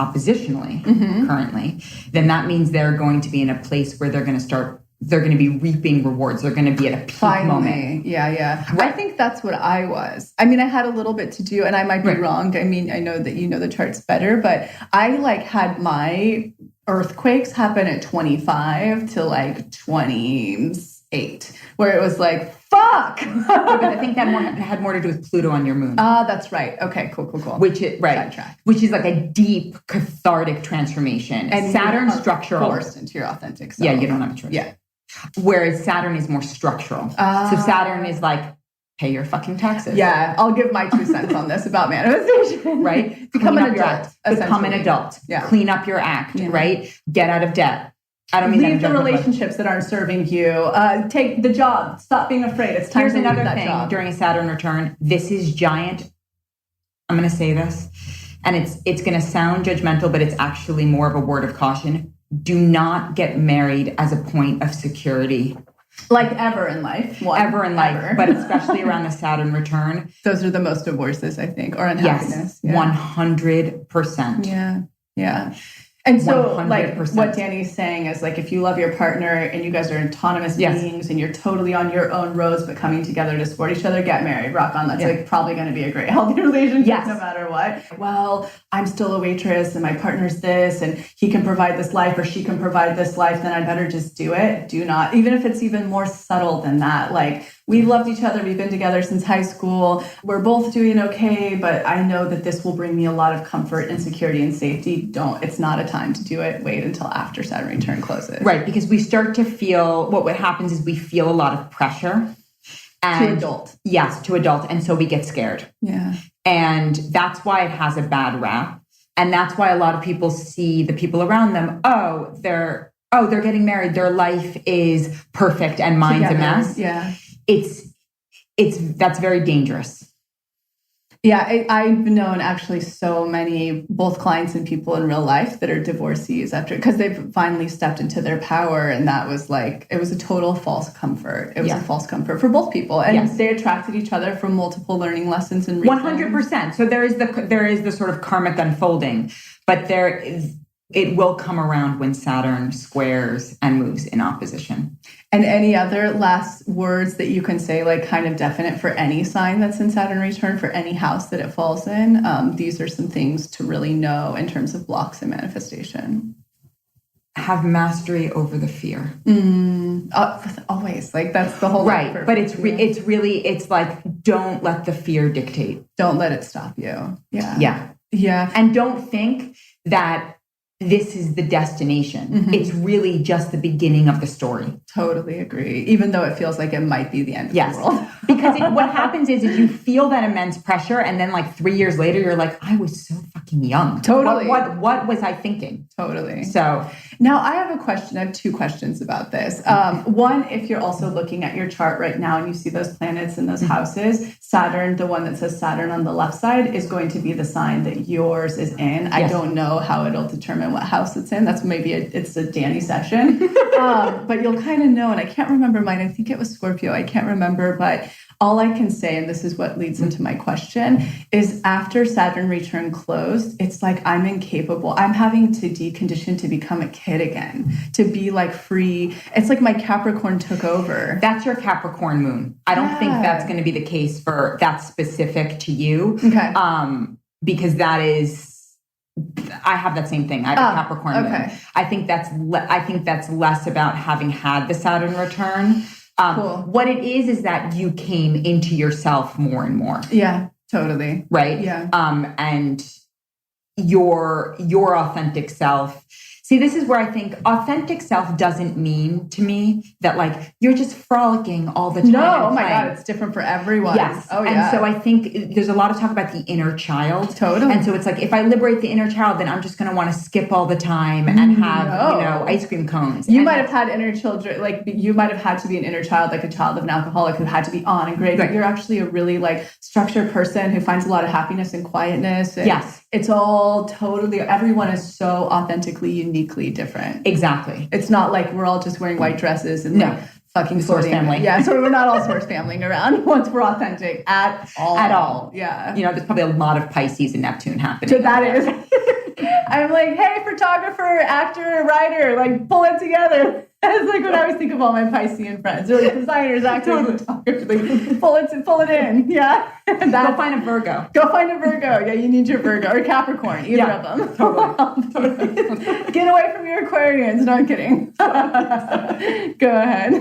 [SPEAKER 1] oppositionally, currently, then that means they're going to be in a place where they're going to be reaping rewards. They're going to be at a peak moment.
[SPEAKER 2] Yeah. Right. I think that's what I was. I mean, I had a little bit to do, and I might be wrong. I mean, I know that you know the charts better, but I had my earthquakes happen at 25 to 28, where it was like, fuck.
[SPEAKER 1] But I think that had more to do with Pluto on your moon.
[SPEAKER 2] That's right. Okay, cool.
[SPEAKER 1] Which is which is like a deep cathartic transformation. And Saturn's structural.
[SPEAKER 2] Forced into your authentic self.
[SPEAKER 1] Yeah, you don't have a choice.
[SPEAKER 2] Yeah.
[SPEAKER 1] Whereas Saturn is more structural. So Saturn is like, pay your fucking taxes.
[SPEAKER 2] Yeah, I'll give my 2 cents on this about manifestation.
[SPEAKER 1] Right?
[SPEAKER 2] Become an adult.
[SPEAKER 1] Become an adult.
[SPEAKER 2] Yeah.
[SPEAKER 1] Clean up your act, right? Get out of debt. I don't mean
[SPEAKER 2] leave the relationships that aren't serving you. Take the job. Stop being afraid. It's time to leave that job.
[SPEAKER 1] During a Saturn return. This is giant. I'm going to say this, and it's going to sound judgmental, but it's actually more of a word of caution. Do not get married as a point of security.
[SPEAKER 2] Like ever in life.
[SPEAKER 1] But especially around the Saturn return.
[SPEAKER 2] Those are the most divorces, I think, or unhappiness.
[SPEAKER 1] Yes, 100%.
[SPEAKER 2] Yeah. And so
[SPEAKER 1] 100%.
[SPEAKER 2] What Danny's saying is if you love your partner and you guys are autonomous beings and you're totally on your own roads but coming together to support each other, get married, rock on. That's probably going to be a great healthy relationship no matter what. Well, I'm still a waitress and my partner's this and he can provide this life or she can provide this life, then I better just do it. Do not, even if it's even more subtle than that. We've loved each other. We've been together since high school. We're both doing okay, but I know that this will bring me a lot of comfort and security and safety. It's not a time to do it. Wait until after Saturn return closes.
[SPEAKER 1] Right, because we start to feel, what happens is we feel a lot of pressure.
[SPEAKER 2] To adult.
[SPEAKER 1] Yes, to adult. And so we get scared.
[SPEAKER 2] Yeah.
[SPEAKER 1] And that's why it has a bad rap. And that's why a lot of people see the people around them, they're getting married. Their life is perfect and mine's a mess.
[SPEAKER 2] Yeah.
[SPEAKER 1] That's very dangerous.
[SPEAKER 2] Yeah, I've known actually so many, both clients and people in real life that are divorcees because they've finally stepped into their power. And that was it was a total false comfort. It was a false comfort for both people. And they attracted each other from multiple learning lessons and reasons.
[SPEAKER 1] 100%. So there is the sort of karmic unfolding, but it will come around when Saturn squares and moves in opposition.
[SPEAKER 2] And any other last words that you can say, kind of definite for any sign that's in Saturn return, for any house that it falls in? These are some things to really know in terms of blocks and manifestation.
[SPEAKER 1] Have mastery over the fear.
[SPEAKER 2] Always. That's the whole
[SPEAKER 1] right. But it's don't let the fear dictate.
[SPEAKER 2] Don't let it stop you. Yeah.
[SPEAKER 1] And don't think that this is the destination. It's really just the beginning of the story.
[SPEAKER 2] Totally agree. Even though it feels like it might be the end of the world.
[SPEAKER 1] Because what happens is you feel that immense pressure, and then like 3 years later, you're like, I was so fucking young.
[SPEAKER 2] Totally.
[SPEAKER 1] What was I thinking?
[SPEAKER 2] Totally.
[SPEAKER 1] So
[SPEAKER 2] now I have a question. I have 2 questions about this. One, if you're also looking at your chart right now and you see those planets in those houses, Saturn, the one that says Saturn on the left side, is going to be the sign that yours is in. I don't know how it'll determine what house it's in. That's maybe it's a Danny session. But you'll kind of know, and I can't remember mine. I think it was Scorpio. I can't remember, but all I can say, and this is what leads into my question, is after Saturn return closed, it's like I'm incapable. I'm having to decondition to become a kid again, to be like free. It's like my Capricorn took over.
[SPEAKER 1] That's your Capricorn moon. I don't think that's going to be the case for that's specific to you.
[SPEAKER 2] Okay.
[SPEAKER 1] Because that is, I have that same thing. I have a Capricorn moon. I think that's less about having had the Saturn return.
[SPEAKER 2] Cool.
[SPEAKER 1] What it is that you came into yourself more and more.
[SPEAKER 2] Yeah, totally.
[SPEAKER 1] Right?
[SPEAKER 2] Yeah.
[SPEAKER 1] And your authentic self. See, this is where I think authentic self doesn't mean to me that like you're just frolicking all the time.
[SPEAKER 2] No, oh my God, it's different for everyone.
[SPEAKER 1] Yes.
[SPEAKER 2] Oh, yeah.
[SPEAKER 1] And so I think there's a lot of talk about the inner child.
[SPEAKER 2] Totally.
[SPEAKER 1] And so it's like, if I liberate the inner child, then I'm just going to want to skip all the time and have, ice cream cones.
[SPEAKER 2] You might have had inner children, like you might have had to be an inner child, like a child of an alcoholic who had to be on and great. But you're actually a really like structured person who finds a lot of happiness and quietness. And
[SPEAKER 1] yes.
[SPEAKER 2] It's all totally, everyone is so authentically, uniquely different.
[SPEAKER 1] Exactly.
[SPEAKER 2] It's not like we're all just wearing white dresses and like fucking
[SPEAKER 1] source family.
[SPEAKER 2] Yeah, so we're not all source familying around once we're authentic at all.
[SPEAKER 1] At all.
[SPEAKER 2] Yeah.
[SPEAKER 1] There's probably a lot of Pisces and Neptune happening.
[SPEAKER 2] So that is. I'm like, hey, photographer, actor, writer, like pull it together. That's like what I always think of all my Piscean friends. They're like designers, actors, photographers. Like, pull it in. Yeah.
[SPEAKER 1] Go find a Virgo.
[SPEAKER 2] Yeah, you need your Virgo or Capricorn, either of them.
[SPEAKER 1] Totally.
[SPEAKER 2] Get away from your Aquarians. No, I'm kidding. Go ahead.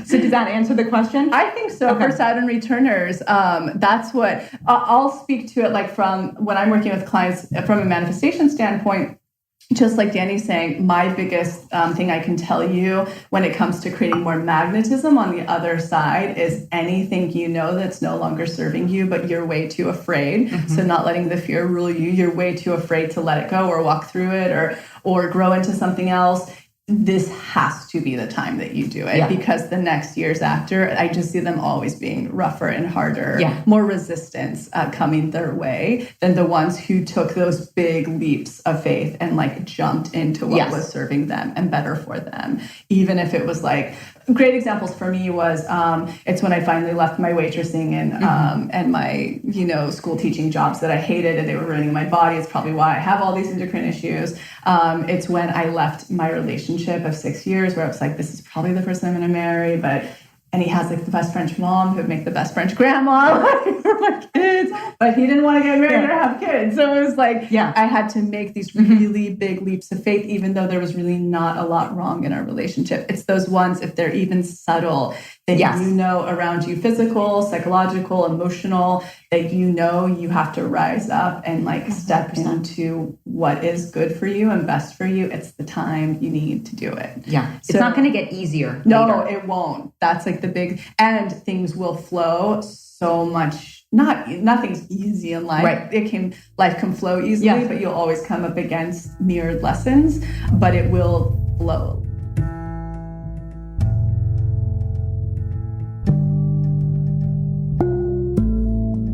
[SPEAKER 1] So does that answer the question?
[SPEAKER 2] I think so. Okay. For Saturn returners, that's what I'll speak to it like from when I'm working with clients from a manifestation standpoint. Just like Danny's saying, my biggest thing I can tell you when it comes to creating more magnetism on the other side is anything you know that's no longer serving you, but you're way too afraid. Mm-hmm. So not letting the fear rule you. You're way too afraid to let it go or walk through it or grow into something else. This has to be the time that you do it because the next years after, I just see them always being rougher and harder, more resistance coming their way than the ones who took those big leaps of faith and like jumped into what was serving them and better for them. Even if it was like, great examples for me was it's when I finally left my waitressing and my school teaching jobs that I hated and they were ruining my body. It's probably why I have all these endocrine issues. It's when I left my relationship of 6 years where I was like, this is probably the person I'm going to marry, and he has like the best French mom who would make the best French grandma for my kids, but he didn't want to get married or have kids. So it was like, I had to make these really big leaps of faith, even though there was really not a lot wrong in our relationship. It's those ones, if they're even subtle, that around you, physical, psychological, emotional, that you have to rise up and like step into what is good for you and best for you. It's the time you need to do it.
[SPEAKER 1] Yeah. It's not going to get easier.
[SPEAKER 2] No, it won't. That's like the big, and things will flow so much. Nothing's easy in life. Right. Life can flow easily, but you'll always come up against mirrored lessons, but it will flow.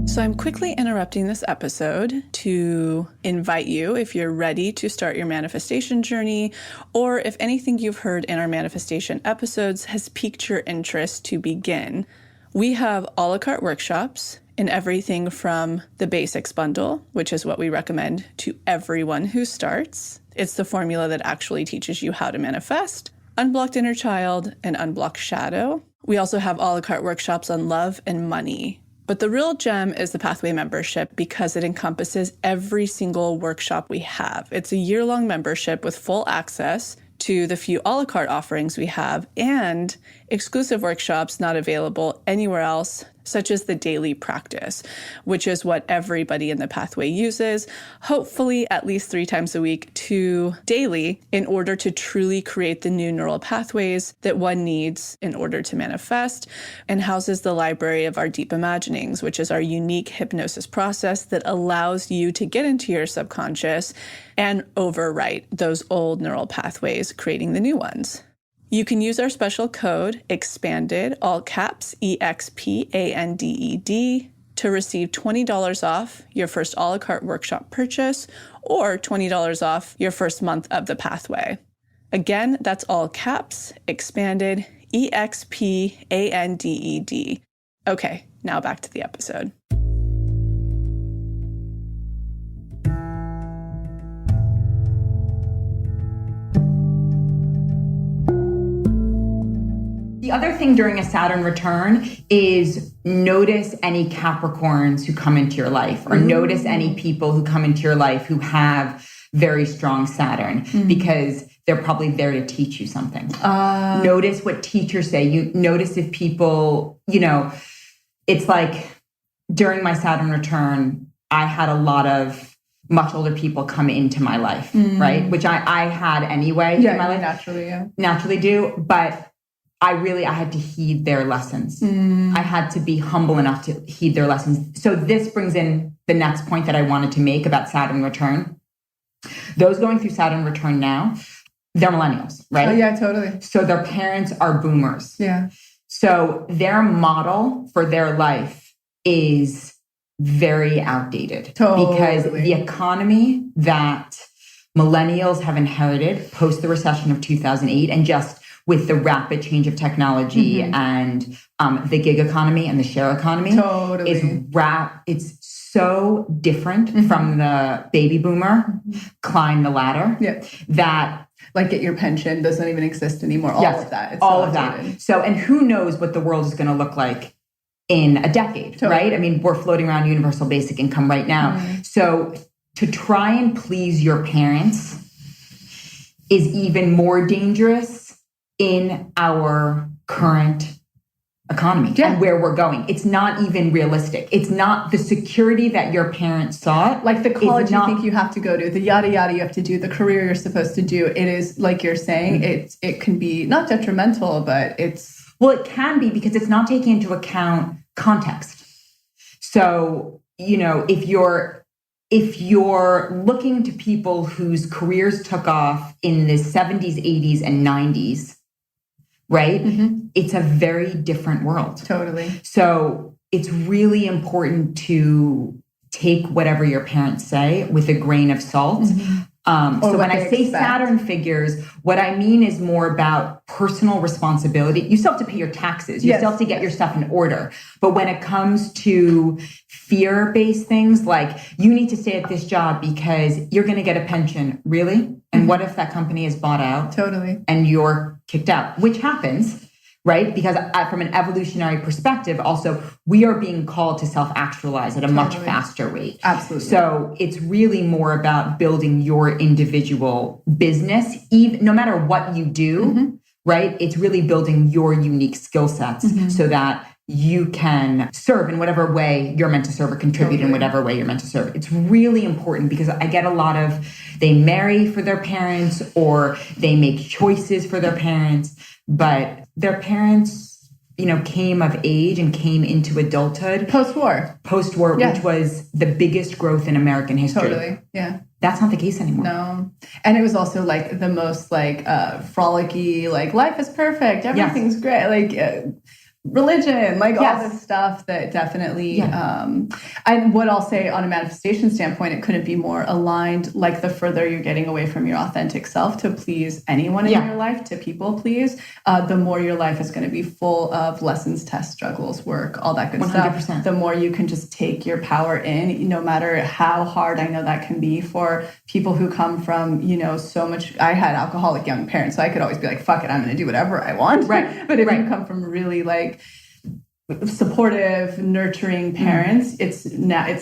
[SPEAKER 2] So I'm quickly interrupting this episode to invite you, if you're ready to start your manifestation journey, or if anything you've heard in our manifestation episodes has piqued your interest to begin. We have a la carte workshops in everything from the basics bundle, which is what we recommend to everyone who starts. It's the formula that actually teaches you how to manifest, unblocked inner child, and unblocked shadow. We also have a la carte workshops on love and money. But the real gem is the Pathway membership because it encompasses every single workshop we have. It's a year-long membership with full access to the few a la carte offerings we have and exclusive workshops not available anywhere else such as the daily practice, which is what everybody in the pathway uses, hopefully at least 3 times a week to daily, in order to truly create the new neural pathways that one needs in order to manifest, and houses the library of our deep imaginings, which is our unique hypnosis process that allows you to get into your subconscious and overwrite those old neural pathways, creating the new ones. You can use our special code, EXPANDED, all caps, EXPANDED, to receive $20 off your first a la carte workshop purchase or $20 off your first month of the pathway. Again, that's all caps, EXPANDED, EXPANDED. Okay, now back to the episode.
[SPEAKER 1] The other thing during a Saturn return is notice any Capricorns who come into your life, or notice any people who come into your life who have very strong Saturn, because they're probably there to teach you something. Notice what teachers say. You notice if people, it's like during my Saturn return, I had a lot of much older people come into my life, right? Which I had anyway in my life. Naturally do. But I had to heed their lessons. I had to be humble enough to heed their lessons. So this brings in the next point that I wanted to make about Saturn return. Those going through Saturn return now, they're millennials, right?
[SPEAKER 2] Oh, yeah, totally.
[SPEAKER 1] So their parents are boomers.
[SPEAKER 2] Yeah.
[SPEAKER 1] So their model for their life is very outdated.
[SPEAKER 2] Totally.
[SPEAKER 1] Because the economy that millennials have inherited post the recession of 2008, and just with the rapid change of technology and the gig economy and the share economy, it's so different from the baby boomer climb the ladder that,
[SPEAKER 2] like, get your pension doesn't even exist anymore. All of that. It's
[SPEAKER 1] all of that. So, and who knows what the world is going to look like in a decade, right? I mean, we're floating around universal basic income right now. So to try and please your parents is even more dangerous in our current economy and where we're going. It's not even realistic. It's not the security that your parents sought.
[SPEAKER 2] Like the college you think you have to go to, the yada yada you have to do, the career you're supposed to do. It is, like you're saying, it can be not detrimental, but it's...
[SPEAKER 1] Well, it can be, because it's not taking into account context. So, if you're looking to people whose careers took off in the 70s, 80s, and 90s, right? It's a very different world.
[SPEAKER 2] Totally.
[SPEAKER 1] So it's really important to take whatever your parents say with a grain of salt. So when I say Saturn figures, what I mean is more about personal responsibility. You still have to pay your taxes. You still have to get your stuff in order. But when it comes to fear-based things, like you need to stay at this job because you're going to get a pension. Really? And what if that company is bought out?
[SPEAKER 2] Totally.
[SPEAKER 1] And you're kicked out, which happens, right? Because from an evolutionary perspective, also, we are being called to self-actualize at a much faster rate.
[SPEAKER 2] Absolutely.
[SPEAKER 1] So it's really more about building your individual business, even no matter what you do, right? It's really building your unique skill sets so that you can serve in whatever way you're meant to serve, or contribute in whatever way you're meant to serve. It's really important, because I get a lot of, they marry for their parents or they make choices for their parents, but their parents, came of age and came into adulthood.
[SPEAKER 2] Post-war,
[SPEAKER 1] which was the biggest growth in American history.
[SPEAKER 2] Totally, yeah.
[SPEAKER 1] That's not the case anymore.
[SPEAKER 2] No. And it was also like the most frolicky, life is perfect, everything's great, religion, all this stuff that definitely, and what I'll say on a manifestation standpoint, it couldn't be more aligned. Like the further you're getting away from your authentic self to please anyone in your life, to people please, the more your life is going to be full of lessons, tests, struggles, work, all that good
[SPEAKER 1] 100%.
[SPEAKER 2] stuff. The more you can just take your power in, no matter how hard I know that can be for people who come from, so much. I had alcoholic young parents, so I could always be like, fuck it, I'm going to do whatever I want.
[SPEAKER 1] Right.
[SPEAKER 2] But if you come from really supportive, nurturing parents, it's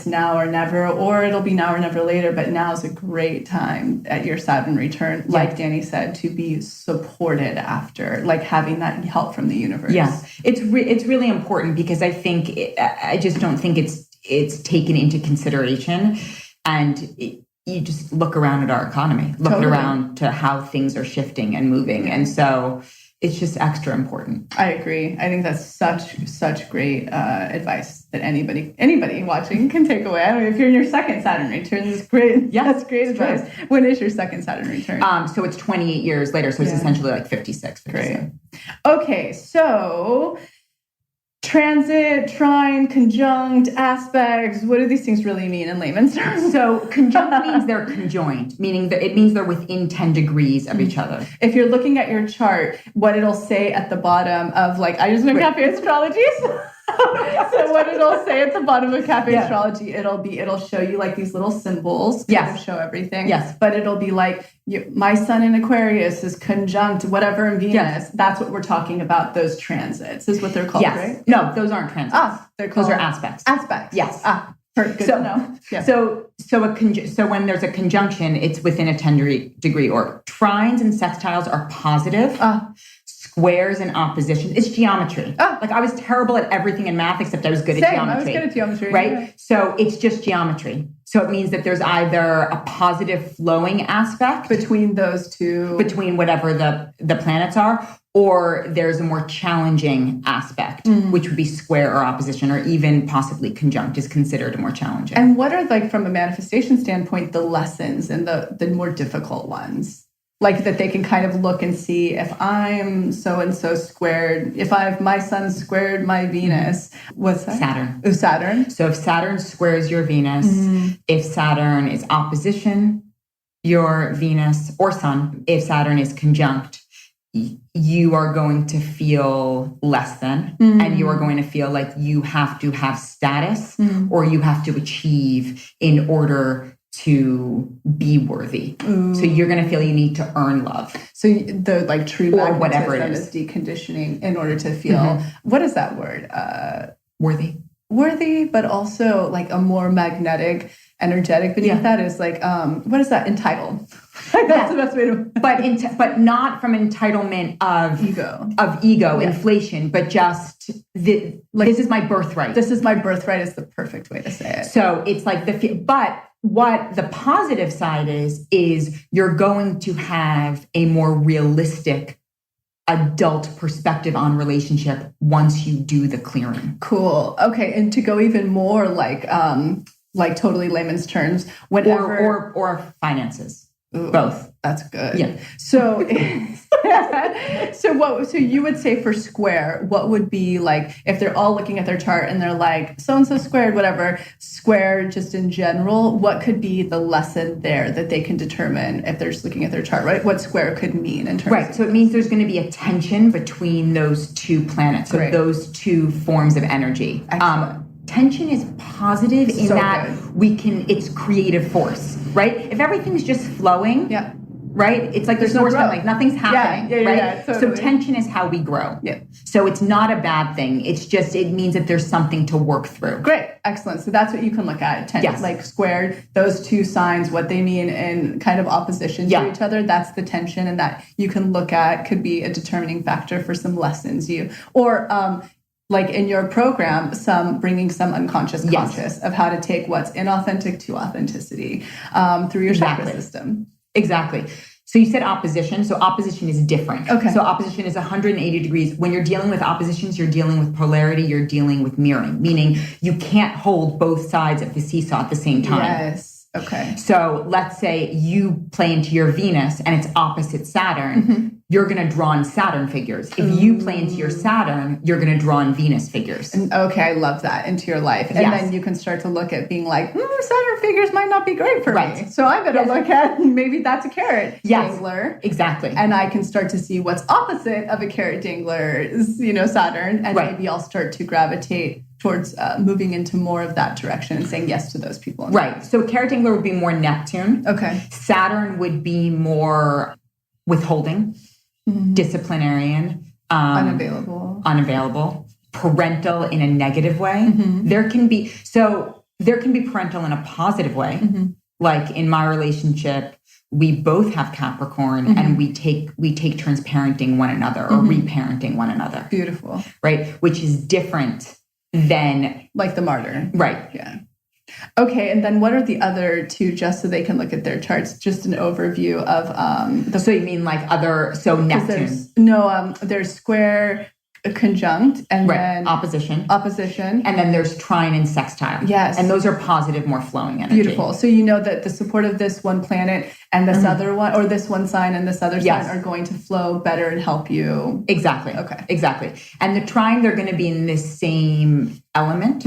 [SPEAKER 2] now or never, or it'll be now or never later. But now is a great time at your Saturn return, like Danny said, to be supported after, like having that help from the universe.
[SPEAKER 1] Yeah, it's really important because I think I just don't think it's taken into consideration, and you just look around at our economy, around to how things are shifting and moving, and so. It's just extra important.
[SPEAKER 2] I agree. I think that's such great advice that anybody watching can take away. I mean, if you're in your second Saturn return, that's great. Yeah, that's great advice. Right. When is your second Saturn return?
[SPEAKER 1] So it's 28 years later. So it's essentially like 56.
[SPEAKER 2] Great. Okay, so transit, trine, conjunct, aspects. What do these things really mean in layman's terms?
[SPEAKER 1] So conjunct means they're conjoined, meaning that it means they're within 10 degrees of each other.
[SPEAKER 2] If you're looking at your chart, what it'll say at the bottom of I use no Cafe Astrology. So what it'll say at the bottom of Cafe Astrology, it'll show you like these little symbols to show everything.
[SPEAKER 1] Yes.
[SPEAKER 2] But it'll be like my sun in Aquarius is conjunct whatever in Venus. Yes. That's what we're talking about. Those transits is what they're called, right?
[SPEAKER 1] No, those aren't transits. Those are aspects.
[SPEAKER 2] Aspects.
[SPEAKER 1] Yes.
[SPEAKER 2] Good to know. Yeah.
[SPEAKER 1] So when there's a conjunction, it's within a 10-degree order. Trines and sextiles are positive. Squares and oppositions. It's geometry. I was terrible at everything in math except I was good at geometry.
[SPEAKER 2] I was good at geometry.
[SPEAKER 1] Right?
[SPEAKER 2] Yeah.
[SPEAKER 1] So it's just geometry. So it means that there's either a positive flowing aspect
[SPEAKER 2] between those two,
[SPEAKER 1] between whatever the planets are, or there's a more challenging aspect, which would be square or opposition, or even possibly conjunct is considered more challenging.
[SPEAKER 2] And what are, from a manifestation standpoint, the lessons and the more difficult ones? Like that they can kind of look and see if I'm so-and-so squared, if I have my sun squared my Venus. What's that?
[SPEAKER 1] Saturn.
[SPEAKER 2] Oh, Saturn.
[SPEAKER 1] So if Saturn squares your Venus, if Saturn is opposition your Venus or Sun, if Saturn is conjunct, you are going to feel less than, and you are going to feel like you have to have status or you have to achieve in order to be worthy. So you're going to feel you need to earn love.
[SPEAKER 2] So the true
[SPEAKER 1] or whatever it
[SPEAKER 2] is deconditioning in order to feel, what is that word? Worthy, but also a more magnetic, energetic beneath that is what is that? Entitled. That's the best way to.
[SPEAKER 1] But not from entitlement of ego, inflation, but just this is my birthright.
[SPEAKER 2] This is my birthright is the perfect way to say it.
[SPEAKER 1] So it's but what the positive side is you're going to have a more realistic adult perspective on relationship once you do the clearing.
[SPEAKER 2] Cool. Okay. And to go even more totally layman's terms, whenever
[SPEAKER 1] or finances.
[SPEAKER 2] Ooh,
[SPEAKER 1] both.
[SPEAKER 2] That's good.
[SPEAKER 1] Yeah.
[SPEAKER 2] So so you would say for square, what would be if they're all looking at their chart and they're so-and-so squared, whatever, square just in general, what could be the lesson there that they can determine if they're just looking at their chart, right? What square could mean in terms
[SPEAKER 1] of... So it means there's going to be a tension between those two planets, so those two forms of energy. Tension is positive in that it's creative force, right? If everything's just flowing, right? It's like there's no growth. Nothing's happening, right? Yeah, totally. So tension is how we grow. Yeah. So it's not a bad thing. It's just, it means that there's something to work through.
[SPEAKER 2] Great. Excellent. So that's what you can look at. Squared, those two signs, what they mean in kind of opposition to each other. That's the tension, and that you can look at could be a determining factor for some lessons in your program, bringing some unconscious conscious of how to take what's inauthentic to authenticity through your chakra system.
[SPEAKER 1] Exactly. So you said opposition. So opposition is different.
[SPEAKER 2] Okay.
[SPEAKER 1] So opposition is 180 degrees. When you're dealing with oppositions, you're dealing with polarity, you're dealing with mirroring, meaning you can't hold both sides of the seesaw at the same time.
[SPEAKER 2] Yes. Okay.
[SPEAKER 1] So let's say you play into your Venus and it's opposite Saturn. You're going to draw in Saturn figures. If you play into your Saturn, you're going to draw in Venus figures.
[SPEAKER 2] Okay, I love that, into your life. And then you can start to look at being Saturn figures might not be great for me. So I better look at, maybe that's a carrot dangler.
[SPEAKER 1] Exactly.
[SPEAKER 2] And I can start to see what's opposite of a carrot dangler is, Saturn. And maybe I'll start to gravitate towards moving into more of that direction and saying yes to those people.
[SPEAKER 1] Right. So carrot dangler would be more Neptune.
[SPEAKER 2] Okay.
[SPEAKER 1] Saturn would be more withholding. Disciplinarian,
[SPEAKER 2] unavailable.
[SPEAKER 1] parental in a negative way. There can be parental in a positive way. Like in my relationship, we both have Capricorn and we take turns parenting one another or reparenting one another.
[SPEAKER 2] Beautiful.
[SPEAKER 1] Right? Which is different than
[SPEAKER 2] like the martyr.
[SPEAKER 1] Right.
[SPEAKER 2] Yeah. Okay, and then what are the other two, just so they can look at their charts? Just an overview of
[SPEAKER 1] So you mean like Neptune?
[SPEAKER 2] There's square, conjunct, and then
[SPEAKER 1] opposition,
[SPEAKER 2] and
[SPEAKER 1] then there's trine and sextile.
[SPEAKER 2] Yes,
[SPEAKER 1] and those are positive, more flowing energy.
[SPEAKER 2] Beautiful. So you know that the support of this one planet and this other one, or this one sign and this other sign, are going to flow better and help you.
[SPEAKER 1] Exactly.
[SPEAKER 2] Okay.
[SPEAKER 1] Exactly. And the trine, they're going to be in this same element.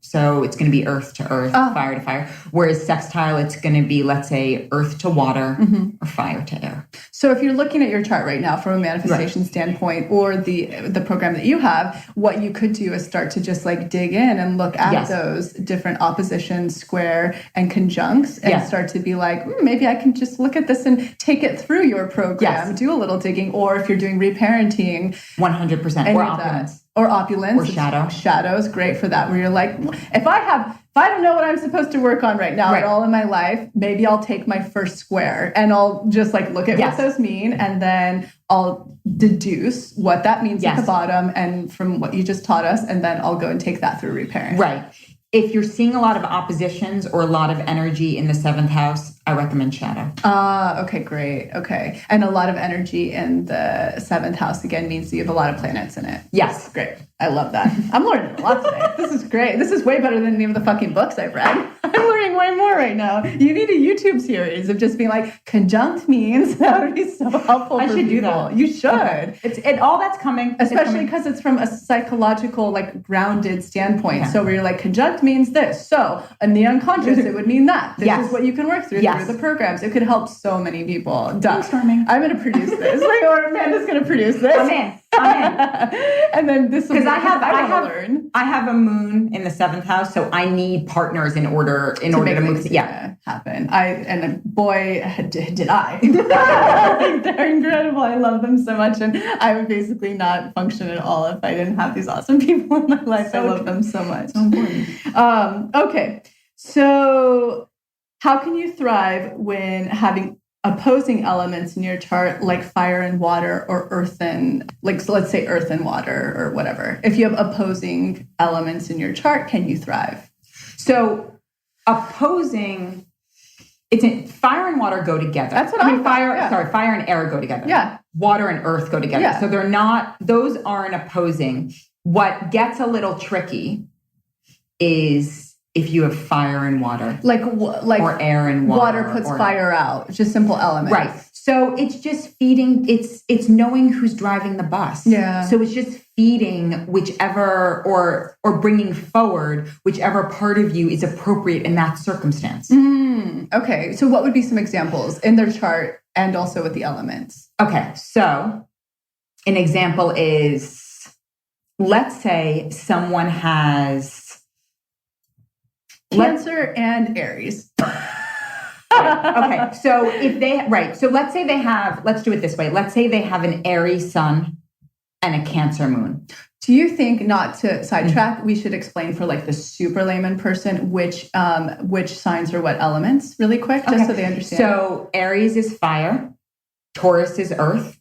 [SPEAKER 1] So it's going to be earth to earth, fire to fire. Whereas sextile, it's going to be, let's say, earth to water or fire to air.
[SPEAKER 2] So if you're looking at your chart right now from a manifestation standpoint, or the program that you have, what you could do is start to just like dig in and look at those different oppositions, square and conjuncts, and start to be like, maybe I can just look at this and take it through your program, do a little digging. Or if you're doing reparenting,
[SPEAKER 1] 100%, or opulence.
[SPEAKER 2] Or opulence.
[SPEAKER 1] Or shadow.
[SPEAKER 2] Shadow's great for that, where you're like, if I don't know what I'm supposed to work on right now at all in my life, maybe I'll take my first square and I'll just like look at what those mean, and then I'll deduce what that means at the bottom and from what you just taught us, and then I'll go and take that through repairing.
[SPEAKER 1] Right. If you're seeing a lot of oppositions or a lot of energy in the 7th house, I recommend shadow.
[SPEAKER 2] Okay, great. Okay. And a lot of energy in the 7th house, again, means that you have a lot of planets in it.
[SPEAKER 1] Yes.
[SPEAKER 2] Great. I love that. I'm learning a lot today. This is great. This is way better than any of the fucking books I've read. I'm learning way more right now. You need a YouTube series of just being like, conjunct means. That would be so helpful.
[SPEAKER 1] I should do that.
[SPEAKER 2] You should.
[SPEAKER 1] Okay. All that's coming.
[SPEAKER 2] Especially because it's from a psychological, like grounded standpoint. Yeah. So where you're like, conjunct means this. So in the unconscious, it would mean that. This is what you can work through through the programs. It could help so many people.
[SPEAKER 1] Brainstorming.
[SPEAKER 2] I'm going to produce this. Or Amanda's going to produce this.
[SPEAKER 1] I'm in.
[SPEAKER 2] And then this will be
[SPEAKER 1] I have a moon in the 7th house, so I need partners in order to move it
[SPEAKER 2] happen. Boy, did I. They're incredible. I love them so much, and I would basically not function at all if I didn't have these awesome people in my life. I love them so much.
[SPEAKER 1] So important.
[SPEAKER 2] Okay, so how can you thrive when having opposing elements in your chart, like fire and water, or earth and, like, so let's say earth and water or whatever? If you have opposing elements in your chart, can you thrive?
[SPEAKER 1] So opposing, fire and water go together.
[SPEAKER 2] That's what I mean.
[SPEAKER 1] Fire and air go together.
[SPEAKER 2] Yeah.
[SPEAKER 1] Water and earth go together. Yeah. So those aren't opposing. What gets a little tricky is if you have fire and water,
[SPEAKER 2] like
[SPEAKER 1] or air and water.
[SPEAKER 2] Water puts fire out. Just simple elements,
[SPEAKER 1] right? So it's just feeding. It's knowing who's driving the bus.
[SPEAKER 2] Yeah.
[SPEAKER 1] So it's just feeding whichever or bringing forward whichever part of you is appropriate in that circumstance.
[SPEAKER 2] Okay. So what would be some examples in their chart and also with the elements?
[SPEAKER 1] Okay. So an example is, let's say someone has
[SPEAKER 2] Cancer and Aries.
[SPEAKER 1] Okay. So so let's say let's do it this way. Let's say they have an Aries sun and a Cancer moon.
[SPEAKER 2] Do you think, not to sidetrack, we should explain for like the super layman person which signs are what elements really quick, just so they understand?
[SPEAKER 1] So Aries is fire, Taurus is earth,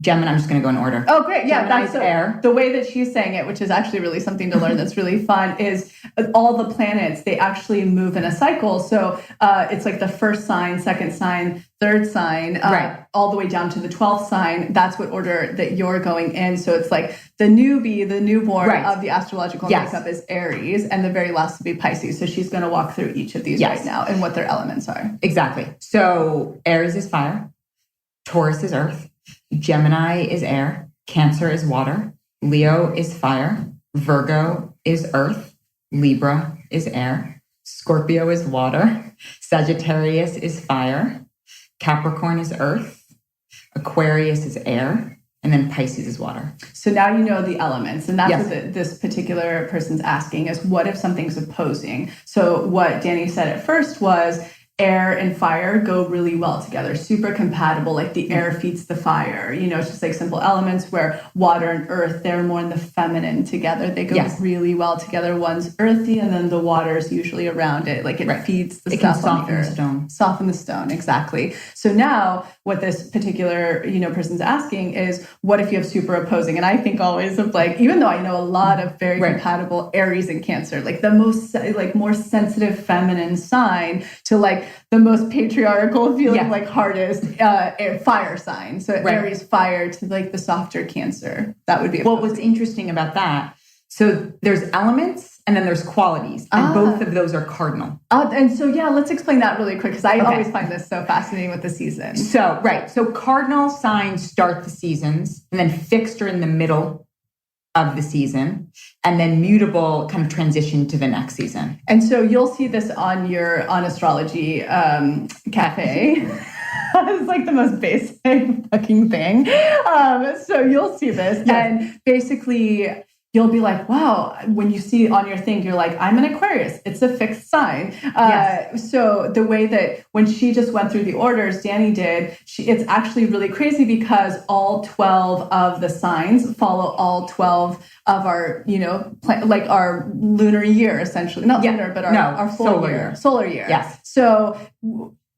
[SPEAKER 1] Gemini, I'm just going to go in order.
[SPEAKER 2] Oh, great. Yeah,
[SPEAKER 1] that's air.
[SPEAKER 2] The way that she's saying it, which is actually really something to learn that's really fun, is all the planets, they actually move in a cycle. So it's like the first sign, second sign, third sign, all the way down to the 12th sign. That's what order that you're going in. So it's like the newborn of the astrological makeup is Aries, and the very last will be Pisces. So she's going to walk through each of these right now and what their elements are.
[SPEAKER 1] Exactly. So Aries is fire, Taurus is earth, Gemini is air, Cancer is water, Leo is fire, Virgo is earth, Libra is air, Scorpio is water, Sagittarius is fire, Capricorn is earth, Aquarius is air, and then Pisces is water. So
[SPEAKER 2] now you know the elements, and that's what this particular person's asking is, what if something's opposing? So what Danny said at first was, air and fire go really well together, super compatible. Like the air feeds the fire. It's just like simple elements where water and earth, they're more in the feminine together. They go really well together. One's earthy and then the water is usually around it. Like it feeds the stuff on the earth. Soften the stone, exactly. So now what this particular, person's asking is, what if you have super opposing? And I think always of like, even though I know a lot of very compatible Aries and Cancer, like the most, like more sensitive feminine sign to like the most patriarchal feeling like hardest fire sign. So Aries fire to like the softer Cancer. That would be
[SPEAKER 1] what's interesting about that. So there's elements and then there's qualities, and both of those are cardinal.
[SPEAKER 2] And so, let's explain that really quick because I always find this so fascinating with the season.
[SPEAKER 1] So cardinal signs start the seasons, and then fixed are in the middle of the season, and then mutable kind of transition to the next season.
[SPEAKER 2] And so you'll see this on Astrology cafe. It's like the most basic fucking thing. So you'll see this, and basically you'll be like, wow, when you see on your thing, you're like, I'm an Aquarius. It's a fixed sign. So the way that when she just went through the orders, Danny did, it's actually really crazy because all 12 of the signs follow all 12 of our, like our lunar year, essentially. Not lunar, but our full solar year.
[SPEAKER 1] Yes.
[SPEAKER 2] So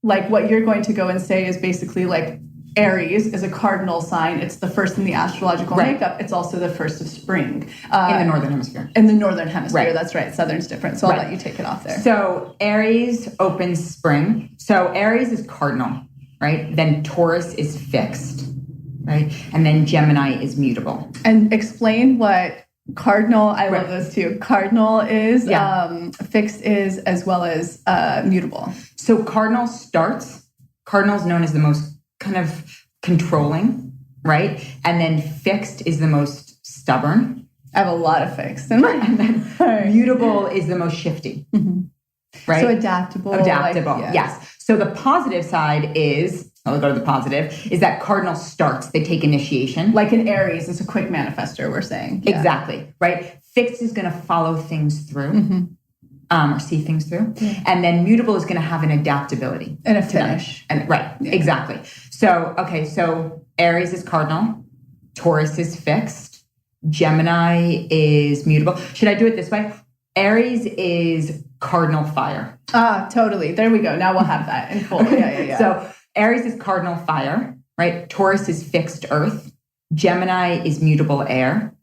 [SPEAKER 2] like what you're going to go and say is basically like, Aries is a cardinal sign. It's the first in the astrological makeup. It's also the first of spring.
[SPEAKER 1] In the Northern Hemisphere.
[SPEAKER 2] In the Northern Hemisphere, that's right. Southern's different. So I'll let you take it off there.
[SPEAKER 1] So Aries opens spring. So Aries is cardinal, right? Then Taurus is fixed, right? And then Gemini is mutable.
[SPEAKER 2] And explain what cardinal, I love this too. Cardinal is, fixed is, as well as mutable.
[SPEAKER 1] So cardinal is known as the most kind of controlling, right? And then fixed is the most stubborn.
[SPEAKER 2] I have a lot of fixed. And
[SPEAKER 1] then mutable is the most shifty, right?
[SPEAKER 2] So adaptable.
[SPEAKER 1] Yes. So the positive side is, I'll go to the positive, is that cardinal starts. They take initiation.
[SPEAKER 2] Like an Aries, it's a quick manifester, we're saying.
[SPEAKER 1] Yeah. Exactly, right? Fixed is going to follow things through. Or see things through. Yeah. And then mutable is going to have an adaptability.
[SPEAKER 2] And a finish.
[SPEAKER 1] Exactly. So Aries is cardinal. Taurus is fixed. Gemini is mutable. Should I do it this way? Aries is cardinal fire.
[SPEAKER 2] Totally. There we go. Now we'll have that in full. Yeah.
[SPEAKER 1] So Aries is cardinal fire, right? Taurus is fixed earth. Gemini is mutable air.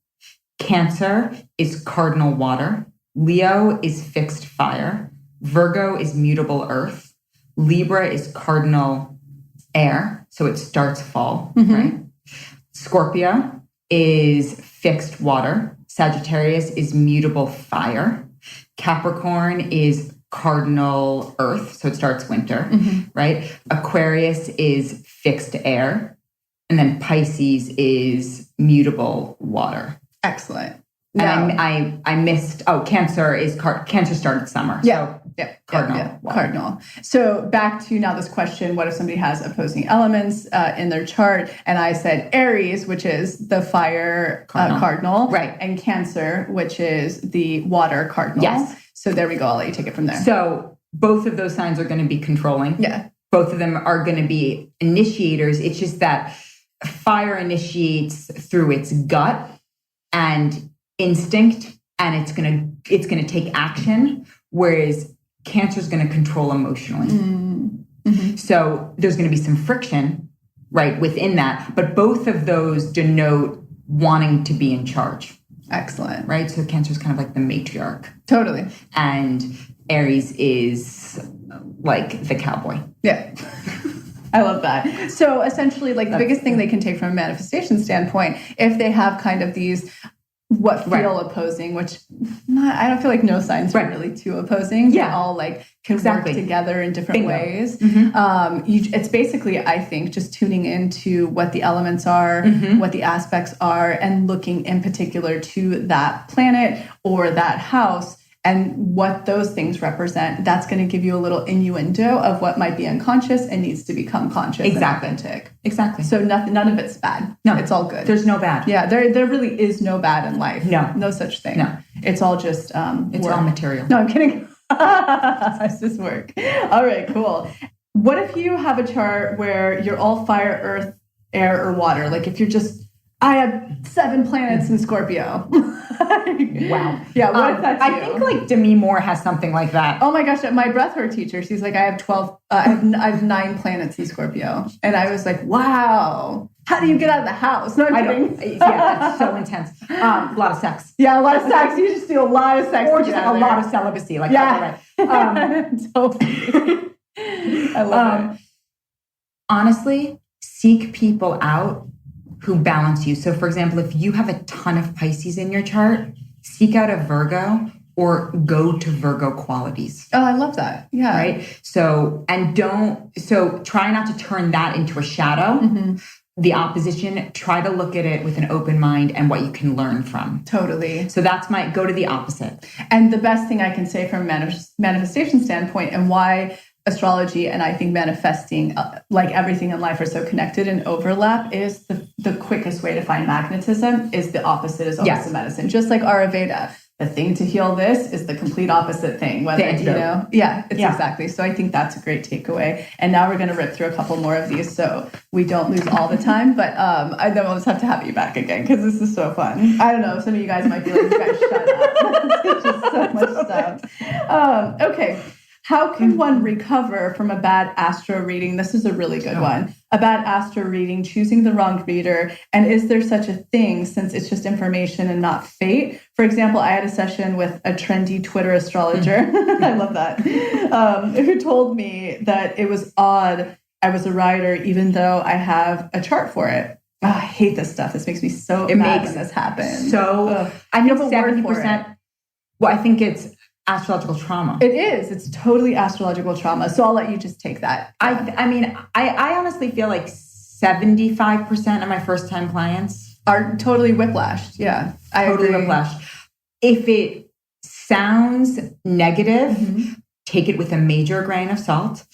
[SPEAKER 1] Cancer is cardinal water. Leo is fixed fire. Virgo is mutable earth. Libra is cardinal air. So it starts fall, right? Scorpio is fixed water. Sagittarius is mutable fire. Capricorn is cardinal earth. So it starts winter, right? Aquarius is fixed air. And then Pisces is mutable water.
[SPEAKER 2] Excellent.
[SPEAKER 1] And I missed, Cancer is, Cancer started summer.
[SPEAKER 2] Cardinal. So back to now this question, what if somebody has opposing elements in their chart? And I said Aries, which is the fire cardinal.
[SPEAKER 1] Right.
[SPEAKER 2] And Cancer, which is the water cardinal.
[SPEAKER 1] Yes.
[SPEAKER 2] So there we go. I'll let you take it from there.
[SPEAKER 1] So both of those signs are going to be controlling.
[SPEAKER 2] Yeah.
[SPEAKER 1] Both of them are going to be initiators. It's just that fire initiates through its gut and instinct, and it's gonna take action, whereas Cancer is going to control emotionally. So there's going to be some friction, right, within that. But both of those denote wanting to be in charge.
[SPEAKER 2] Excellent.
[SPEAKER 1] Right? So Cancer is kind of like the matriarch.
[SPEAKER 2] Totally.
[SPEAKER 1] And Aries is like the cowboy.
[SPEAKER 2] Yeah. I love that. So essentially, like the biggest thing they can take from a manifestation standpoint, if they have kind of these what feel opposing, which I don't feel like no signs are really too opposing. They all like can work together in different ways. It's basically, I think, just tuning into what the elements are, what the aspects are, and looking in particular to that planet or that house and what those things represent. That's going to give you a little innuendo of what might be unconscious and needs to become conscious and authentic.
[SPEAKER 1] Exactly.
[SPEAKER 2] So none of it's bad. No, it's all good.
[SPEAKER 1] There's no bad.
[SPEAKER 2] Yeah, there really is no bad in life.
[SPEAKER 1] No.
[SPEAKER 2] No such thing.
[SPEAKER 1] No.
[SPEAKER 2] It's all just
[SPEAKER 1] it's all material.
[SPEAKER 2] No, I'm kidding. Does this work? All right, cool. What if you have a chart where you're all fire, earth, air, or water? Like if you're just, I have 7 planets in Scorpio.
[SPEAKER 1] Wow.
[SPEAKER 2] Yeah, what if that's you?
[SPEAKER 1] I think like Demi Moore has something like that.
[SPEAKER 2] Oh my gosh, my breathwork teacher, she's like, I have 12, I have 9 planets in Scorpio. And I was like, wow, how do you get out of the house? No, I'm kidding.
[SPEAKER 1] Yeah, that's so intense. A lot of sex.
[SPEAKER 2] Yeah, a lot of sex. You just do a lot of sex.
[SPEAKER 1] Or just a lot of celibacy. Like,
[SPEAKER 2] yeah. Totally. I love it.
[SPEAKER 1] Honestly, seek people out who balance you. So for example, if you have a ton of Pisces in your chart, seek out a Virgo or go to Virgo qualities.
[SPEAKER 2] Oh, I love that. Yeah.
[SPEAKER 1] Right. So try not to turn that into a shadow. The opposition, try to look at it with an open mind and what you can learn from.
[SPEAKER 2] Totally.
[SPEAKER 1] So go to the opposite.
[SPEAKER 2] And the best thing I can say from a manifestation standpoint and why astrology and I think manifesting, like everything in life, are so connected and overlap is the quickest way to find magnetism is the opposite is always the medicine. Just like Ayurveda, the thing to heal this is the complete opposite thing. Whether exactly. So I think that's a great takeaway. And now we're going to rip through a couple more of these so we don't lose all the time. But I then we'll just have to have you back again because this is so fun. I don't know. Some of you guys might be like, you guys shut up. It's just so much stuff. Okay. How can one recover from a bad astro reading? This is a really good one. A bad astro reading, choosing the wrong reader. And is there such a thing since it's just information and not fate? For example, I had a session with a trendy Twitter astrologer. I love that. Who told me that it was odd I was a writer, even though I have a chart for it. Oh, I hate this stuff. This makes me so mad when this happens.
[SPEAKER 1] I know 70%. Well, I think it's astrological trauma.
[SPEAKER 2] It is. It's totally astrological trauma. So I'll let you just take that.
[SPEAKER 1] I honestly feel like 75% of my first-time clients
[SPEAKER 2] are totally whiplashed. Yeah, I agree.
[SPEAKER 1] Whiplashed. If it sounds negative, take it with a major grain of salt.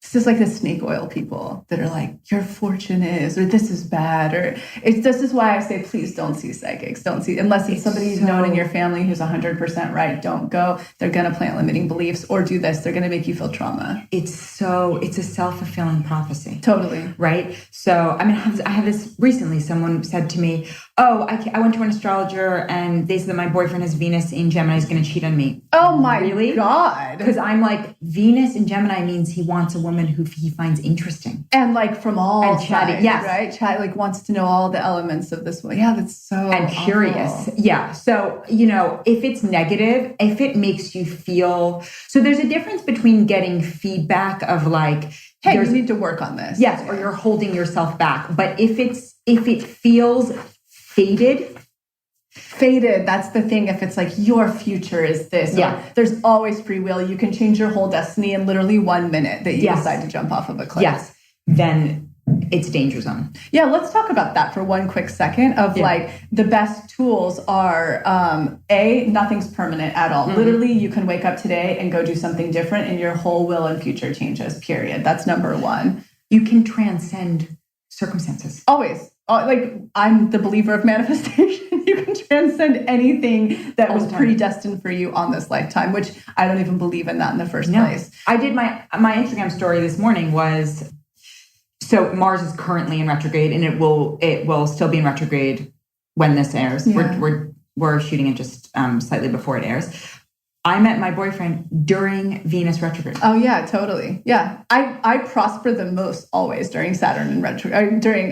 [SPEAKER 2] This is like the snake oil people that are like, your fortune is, or this is bad, or this is why I say, please don't see psychics. Don't see, unless it's somebody who's known in your family who's 100% right. Don't go. They're going to plant limiting beliefs or do this. They're going to make you feel trauma.
[SPEAKER 1] It's a self-fulfilling prophecy.
[SPEAKER 2] Totally.
[SPEAKER 1] Right. So, I had this recently, someone said to me, oh, I went to an astrologer and they said that my boyfriend has Venus in Gemini, is going to cheat on me.
[SPEAKER 2] Oh my
[SPEAKER 1] God. Because I'm like, Venus in Gemini means he wants a woman who he finds interesting.
[SPEAKER 2] And like from all
[SPEAKER 1] chatty,
[SPEAKER 2] sides,
[SPEAKER 1] yes.
[SPEAKER 2] Right? Chat like wants to know all the elements of this one. Yeah, that's so
[SPEAKER 1] and
[SPEAKER 2] awful.
[SPEAKER 1] Curious. Yeah. So, if it's negative, if it makes you feel, so there's a difference between getting feedback of like,
[SPEAKER 2] hey, you need to work on this.
[SPEAKER 1] Yes, or you're holding yourself back. But if it feels fated,
[SPEAKER 2] that's the thing. If it's like your future is this, there's always free will. You can change your whole destiny in literally 1 minute that you decide to jump off of a cliff.
[SPEAKER 1] Yes, then it's danger zone.
[SPEAKER 2] Yeah, let's talk about that for one quick second of like the best tools are nothing's permanent at all. Literally, you can wake up today and go do something different and your whole will and future changes, period. That's number one.
[SPEAKER 1] You can transcend circumstances.
[SPEAKER 2] Always. Like I'm the believer of manifestation. You can transcend anything that was predestined for you on this lifetime, which I don't even believe in that in the first place.
[SPEAKER 1] I did my Instagram story this morning was, so Mars is currently in retrograde and it will still be in retrograde when this airs. Yeah. We're shooting it just slightly before it airs. I met my boyfriend during Venus retrograde.
[SPEAKER 2] Oh yeah, totally. Yeah. I prosper the most always during Saturn in retrograde, during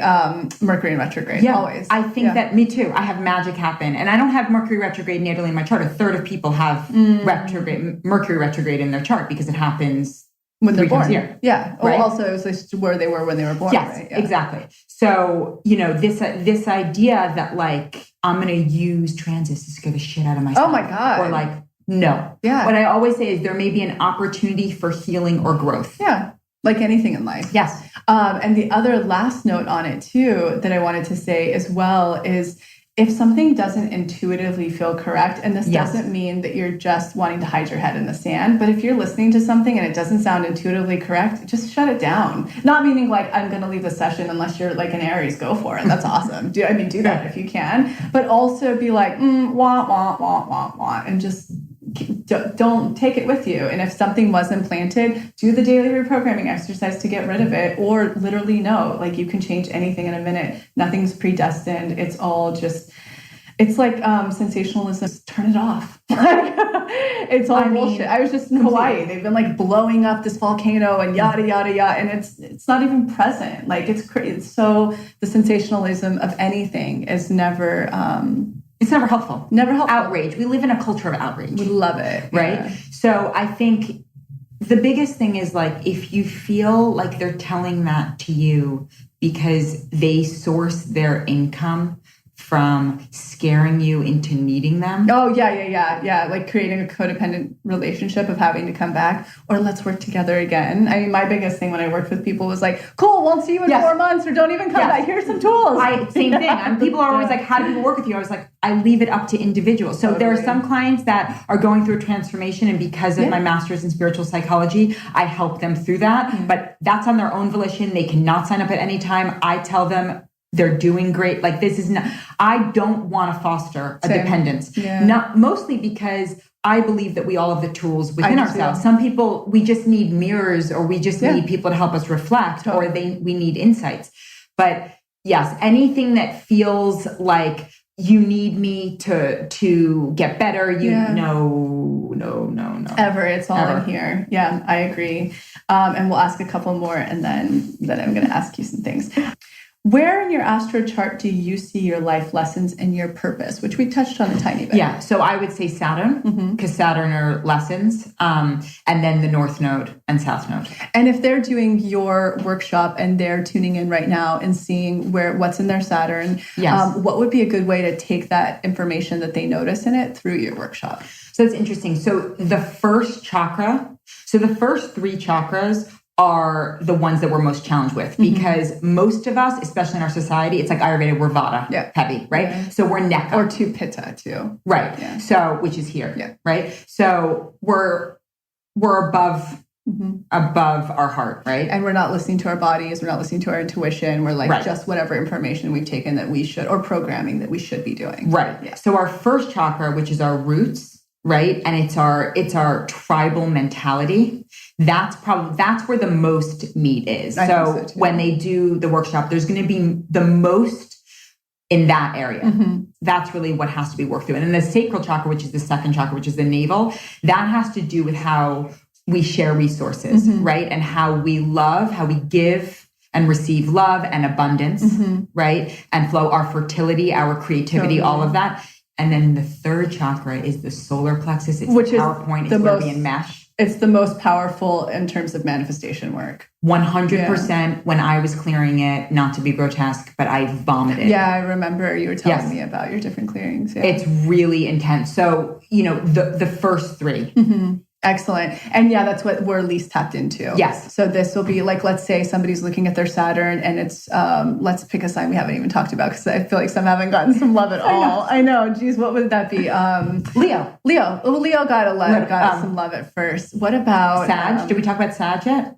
[SPEAKER 2] Mercury in retrograde. Yeah. Always.
[SPEAKER 1] I think that me too. I have magic happen. And I don't have Mercury retrograde natally in my chart. A third of people have Mercury retrograde in their chart because it happens
[SPEAKER 2] when they're born. Yeah.
[SPEAKER 1] Right?
[SPEAKER 2] Or also it's just where they were when they were born.
[SPEAKER 1] Yes, right? Yeah. Exactly. So, this idea that like, I'm going to use transits to scare the shit out of myself.
[SPEAKER 2] Oh my God.
[SPEAKER 1] Or like, no.
[SPEAKER 2] Yeah.
[SPEAKER 1] What I always say is there may be an opportunity for healing or growth.
[SPEAKER 2] Yeah. Like anything in life.
[SPEAKER 1] Yes.
[SPEAKER 2] And the other last note on it too, that I wanted to say as well is if something doesn't intuitively feel correct, and this doesn't mean that you're just wanting to hide your head in the sand, but if you're listening to something and it doesn't sound intuitively correct, just shut it down. Not meaning like, I'm going to leave the session unless you're like an Aries, go for it. That's awesome. Do that if you can, but also be like, wah, wah, wah, wah, wah, and just don't take it with you. And if something was implanted, do the daily reprogramming exercise to get rid of it, or literally no, like you can change anything in a minute. Nothing's predestined. It's all just, it's like sensationalism. Just turn it off. It's all bullshit. I was just in Hawaii. They've been like blowing up this volcano and yada, yada, yada. And it's not even present. Like it's crazy. So the sensationalism of anything is never...
[SPEAKER 1] it's never helpful.
[SPEAKER 2] Never helpful.
[SPEAKER 1] Outrage. We live in a culture of outrage.
[SPEAKER 2] We love it.
[SPEAKER 1] Right?
[SPEAKER 2] Yeah.
[SPEAKER 1] So I think the biggest thing is like, if you feel like they're telling that to you because they source their income from scaring you into needing them.
[SPEAKER 2] Oh, yeah. Like creating a codependent relationship of having to come back, or let's work together again. I mean, my biggest thing when I worked with people was like, cool, won't see you in 4 months, or don't even come back. Here's some tools.
[SPEAKER 1] Same thing. And people are always like, how do people work with you? I was like, I leave it up to individuals. So there are some clients that are going through a transformation, and because of my master's in spiritual psychology, I help them through that. But that's on their own volition. They cannot sign up at any time. I tell them, they're doing great. Like this is not, I don't want to foster a dependence. Not mostly because I believe that we all have the tools within ourselves. Some people, we just need mirrors, or we just need people to help us reflect, or we need insights. But yes, anything that feels like you need me to get better, no.
[SPEAKER 2] Ever. It's all in here. Yeah, I agree. And we'll ask a couple more, and then I'm going to ask you some things. Where in your astro chart do you see your life lessons and your purpose, which we touched on a tiny bit?
[SPEAKER 1] Yeah, so I would say Saturn, because Saturn are lessons, and then the North Node and South Node.
[SPEAKER 2] And if they're doing your workshop and they're tuning in right now and seeing what's in their Saturn, what would be a good way to take that information that they notice in it through your workshop?
[SPEAKER 1] So it's interesting. So the first chakra, the first 3 chakras are the ones that we're most challenged with, because most of us, especially in our society, it's like Ayurveda, we're Vata heavy, right? Yeah. So we're Nekka.
[SPEAKER 2] Or to Pitta too.
[SPEAKER 1] Right. Yeah. So, which is here, right? So we're above our heart, right?
[SPEAKER 2] And we're not listening to our bodies. We're not listening to our intuition. We're like just whatever information we've taken that we should, or programming that we should be doing.
[SPEAKER 1] Right. Yeah. So our first chakra, which is our roots, right? And it's our tribal mentality. That's where the most meat is. So when they do the workshop, there's going to be the most in that area. That's really what has to be worked through. And then the sacral chakra, which is the second chakra, which is the navel, that has to do with how we share resources, right? And how we love, how we give and receive love and abundance, right? And flow, our fertility, our creativity, all of that. And then the third chakra is the solar plexus. It's which the PowerPoint. It's where we enmesh.
[SPEAKER 2] It's the most powerful in terms of manifestation work.
[SPEAKER 1] 100%. When I was clearing it, not to be grotesque, but I vomited.
[SPEAKER 2] Yeah, I remember you were telling me about your different clearings. Yeah.
[SPEAKER 1] It's really intense. So, the first 3.
[SPEAKER 2] Excellent. And that's what we're least tapped into.
[SPEAKER 1] Yes.
[SPEAKER 2] So this will be like, let's say somebody's looking at their Saturn, and it's, let's pick a sign we haven't even talked about, because I feel like some haven't gotten some love at all. I know. Geez, what would that be?
[SPEAKER 1] Leo.
[SPEAKER 2] Well, Leo got some love at first. What about
[SPEAKER 1] Sag? Did we talk about Sag yet?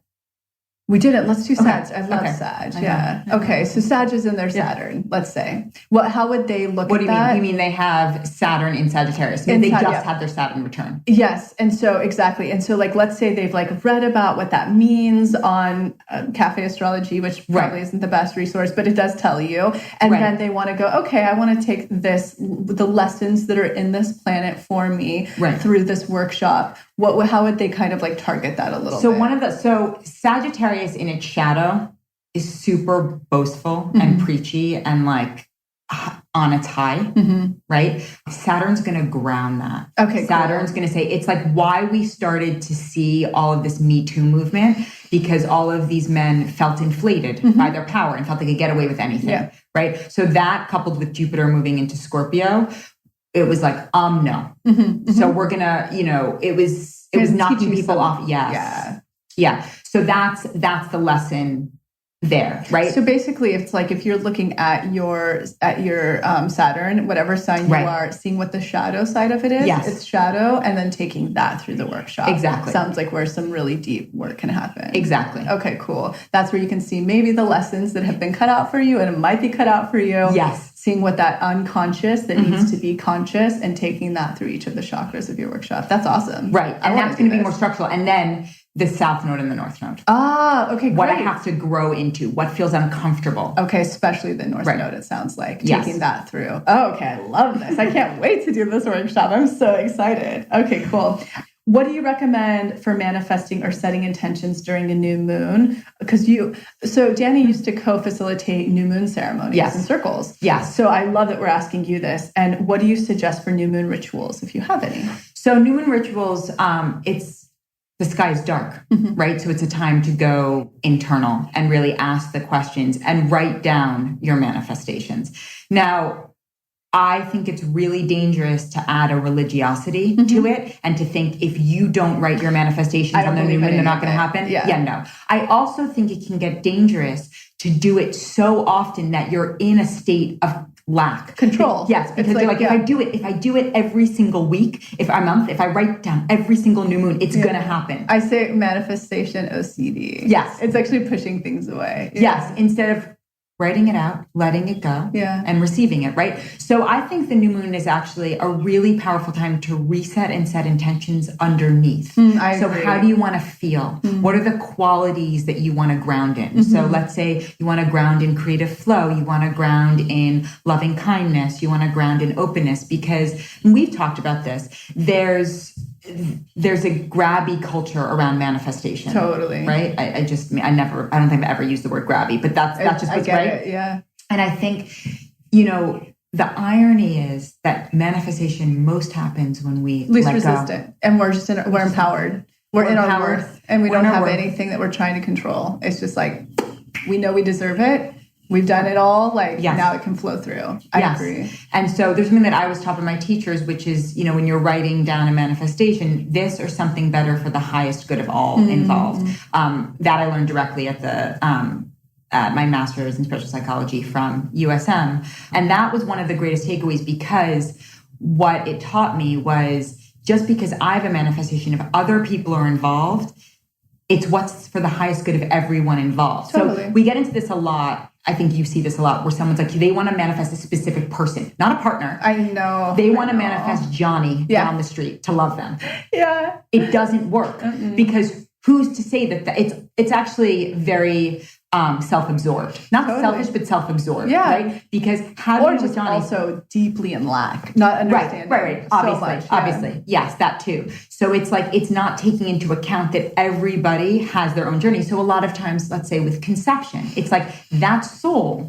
[SPEAKER 2] We didn't. Let's do Sag. I love Sag. Yeah. Okay. So Sag is in their Saturn, let's say. How would they look at that?
[SPEAKER 1] What do you mean? You mean they have Saturn in Sagittarius? They just had their Saturn return.
[SPEAKER 2] Yes. And so, exactly. And so, let's say they've read about what that means on Cafe Astrology, which probably isn't the best resource, but it does tell you. And then they want to go, okay, I want to take the lessons that are in this planet for me through this workshop. How would they kind of target that a little bit?
[SPEAKER 1] So Sagittarius in its shadow is super boastful and preachy and on its high, right? Saturn's going to ground that. Okay. Saturn's going to say, it's why we started to see all of this Me Too movement, because all of these men felt inflated by their power and felt they could get away with anything, right? So that, coupled with Jupiter moving into Scorpio, it was no. So we're going to, it was knocking people off. Yes. Yeah. So that's the lesson there, right?
[SPEAKER 2] So basically, it's like if you're looking at your Saturn, whatever sign you are, seeing what the shadow side of it is.
[SPEAKER 1] Yes.
[SPEAKER 2] It's shadow, and then taking that through the workshop.
[SPEAKER 1] Exactly.
[SPEAKER 2] Sounds like where some really deep work can happen.
[SPEAKER 1] Exactly.
[SPEAKER 2] Okay, cool. That's where you can see maybe the lessons that have been cut out for you, and it might be cut out for you.
[SPEAKER 1] Yes.
[SPEAKER 2] Seeing what that unconscious that needs to be conscious, and taking that through each of the chakras of your workshop. That's awesome.
[SPEAKER 1] Right. And that's going to be more structural. And then the South Node and the North Node.
[SPEAKER 2] Ah, okay, great.
[SPEAKER 1] What I have to grow into, what feels uncomfortable.
[SPEAKER 2] Okay, especially the North Node, it sounds like, taking that through. Oh, okay, I love this. I can't wait to do this workshop. I'm so excited. Okay, cool. What do you recommend for manifesting or setting intentions during a new moon? So Danny used to co-facilitate new moon ceremonies in circles.
[SPEAKER 1] Yes.
[SPEAKER 2] So I love that we're asking you this. And what do you suggest for new moon rituals, if you have any?
[SPEAKER 1] So new moon rituals, the sky is dark, right? So it's a time to go internal and really ask the questions and write down your manifestations. Now, I think it's really dangerous to add a religiosity to it and to think if you don't write your manifestations on the new moon, they're not going to happen. Yeah, no. I also think it can get dangerous to do it so often that you're in a state of lack.
[SPEAKER 2] Control.
[SPEAKER 1] Yes, because you're like, if I do it every single week, if I write down every single new moon, it's going to happen.
[SPEAKER 2] I say manifestation OCD.
[SPEAKER 1] Yes.
[SPEAKER 2] It's actually pushing things away.
[SPEAKER 1] Yes. Instead of writing it out, letting it go, and receiving it, right? So I think the new moon is actually a really powerful time to reset and set intentions underneath.
[SPEAKER 2] I
[SPEAKER 1] agree. How do you want to feel? What are the qualities that you want to ground in? So let's say you want to ground in creative flow, you want to ground in loving kindness, you want to ground in openness, because we've talked about this. There's a grabby culture around manifestation.
[SPEAKER 2] Totally.
[SPEAKER 1] Right? I don't think I've ever used the word grabby, but that's just what's right.
[SPEAKER 2] Yeah.
[SPEAKER 1] And I think, the irony is that manifestation most happens when we
[SPEAKER 2] least
[SPEAKER 1] let
[SPEAKER 2] resistant.
[SPEAKER 1] Go.
[SPEAKER 2] And we're empowered. We're in our worth, and we don't have anything that we're trying to control. It's just like, we know we deserve it. We've done it all. Now it can flow through. I agree.
[SPEAKER 1] And so there's something that I was taught by my teachers, which is, when you're writing down a manifestation, this or something better for the highest good of all involved. That I learned directly at my master's in spiritual psychology from USM. And that was one of the greatest takeaways, because what it taught me was just because I have a manifestation, if other people are involved, it's what's for the highest good of everyone involved.
[SPEAKER 2] Totally.
[SPEAKER 1] So we get into this a lot. I think you see this a lot where someone's like, they want to manifest a specific person, not a partner.
[SPEAKER 2] I know.
[SPEAKER 1] They want to manifest Johnny down the street to love them.
[SPEAKER 2] Yeah.
[SPEAKER 1] It doesn't work because who's to say that it's actually very self-absorbed, not selfish, but self-absorbed, right? Because how do you
[SPEAKER 2] just also deeply in lack, not understanding.
[SPEAKER 1] Right. Obviously, yes, that too. So it's like it's not taking into account that everybody has their own journey. So a lot of times, let's say with conception, it's like that soul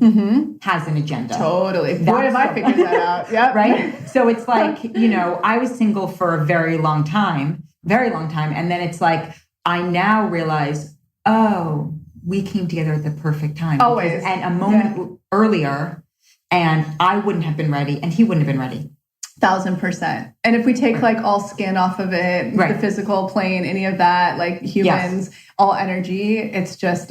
[SPEAKER 1] has an agenda.
[SPEAKER 2] Totally. Boy, have I figured that out. Yep.
[SPEAKER 1] Right. So it's like I was single for a very long time, and then it's like I now realize, oh, we came together at the perfect time.
[SPEAKER 2] Always.
[SPEAKER 1] And a moment earlier, and I wouldn't have been ready, and he wouldn't have been ready.
[SPEAKER 2] 1,000%. And if we take all skin off of it, the physical plane, any of that, humans, all energy, it's just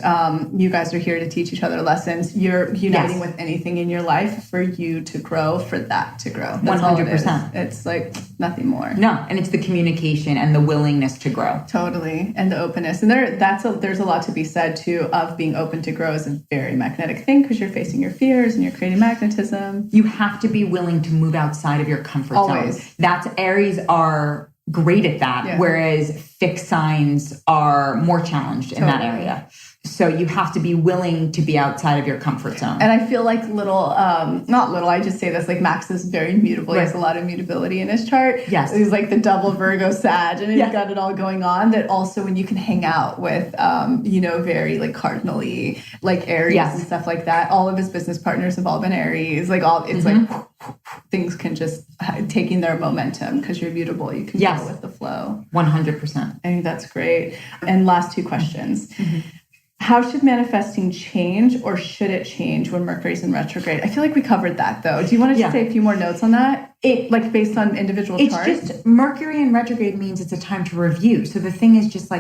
[SPEAKER 2] you guys are here to teach each other lessons. You're uniting with anything in your life for you to grow, for that to grow. That's 100%. It's nothing more.
[SPEAKER 1] No, and it's the communication and the willingness to grow.
[SPEAKER 2] Totally. And the openness. And there's a lot to be said too of being open to grow is a very magnetic thing, because you're facing your fears and you're creating magnetism.
[SPEAKER 1] You have to be willing to move outside of your comfort zone. Aries are great at that, whereas fixed signs are more challenged in that area. So you have to be willing to be outside of your comfort zone.
[SPEAKER 2] And I feel like I just say this, Max is very mutable. He has a lot of mutability in his chart.
[SPEAKER 1] Yes.
[SPEAKER 2] He's the double Virgo Sag, and he's got it all going on. That also when you can hang out with, very cardinally, Aries and stuff like that. All of his business partners have all been Aries. Things can just taking their momentum because you're mutable. You can go with the flow.
[SPEAKER 1] 100%.
[SPEAKER 2] I think that's great. And last two questions. How should manifesting change, or should it change when Mercury's in retrograde? I feel like we covered that, though. Do you want to just say a few more notes on that? Based on individual charts?
[SPEAKER 1] It's just Mercury in retrograde means it's a time to review. So the thing is just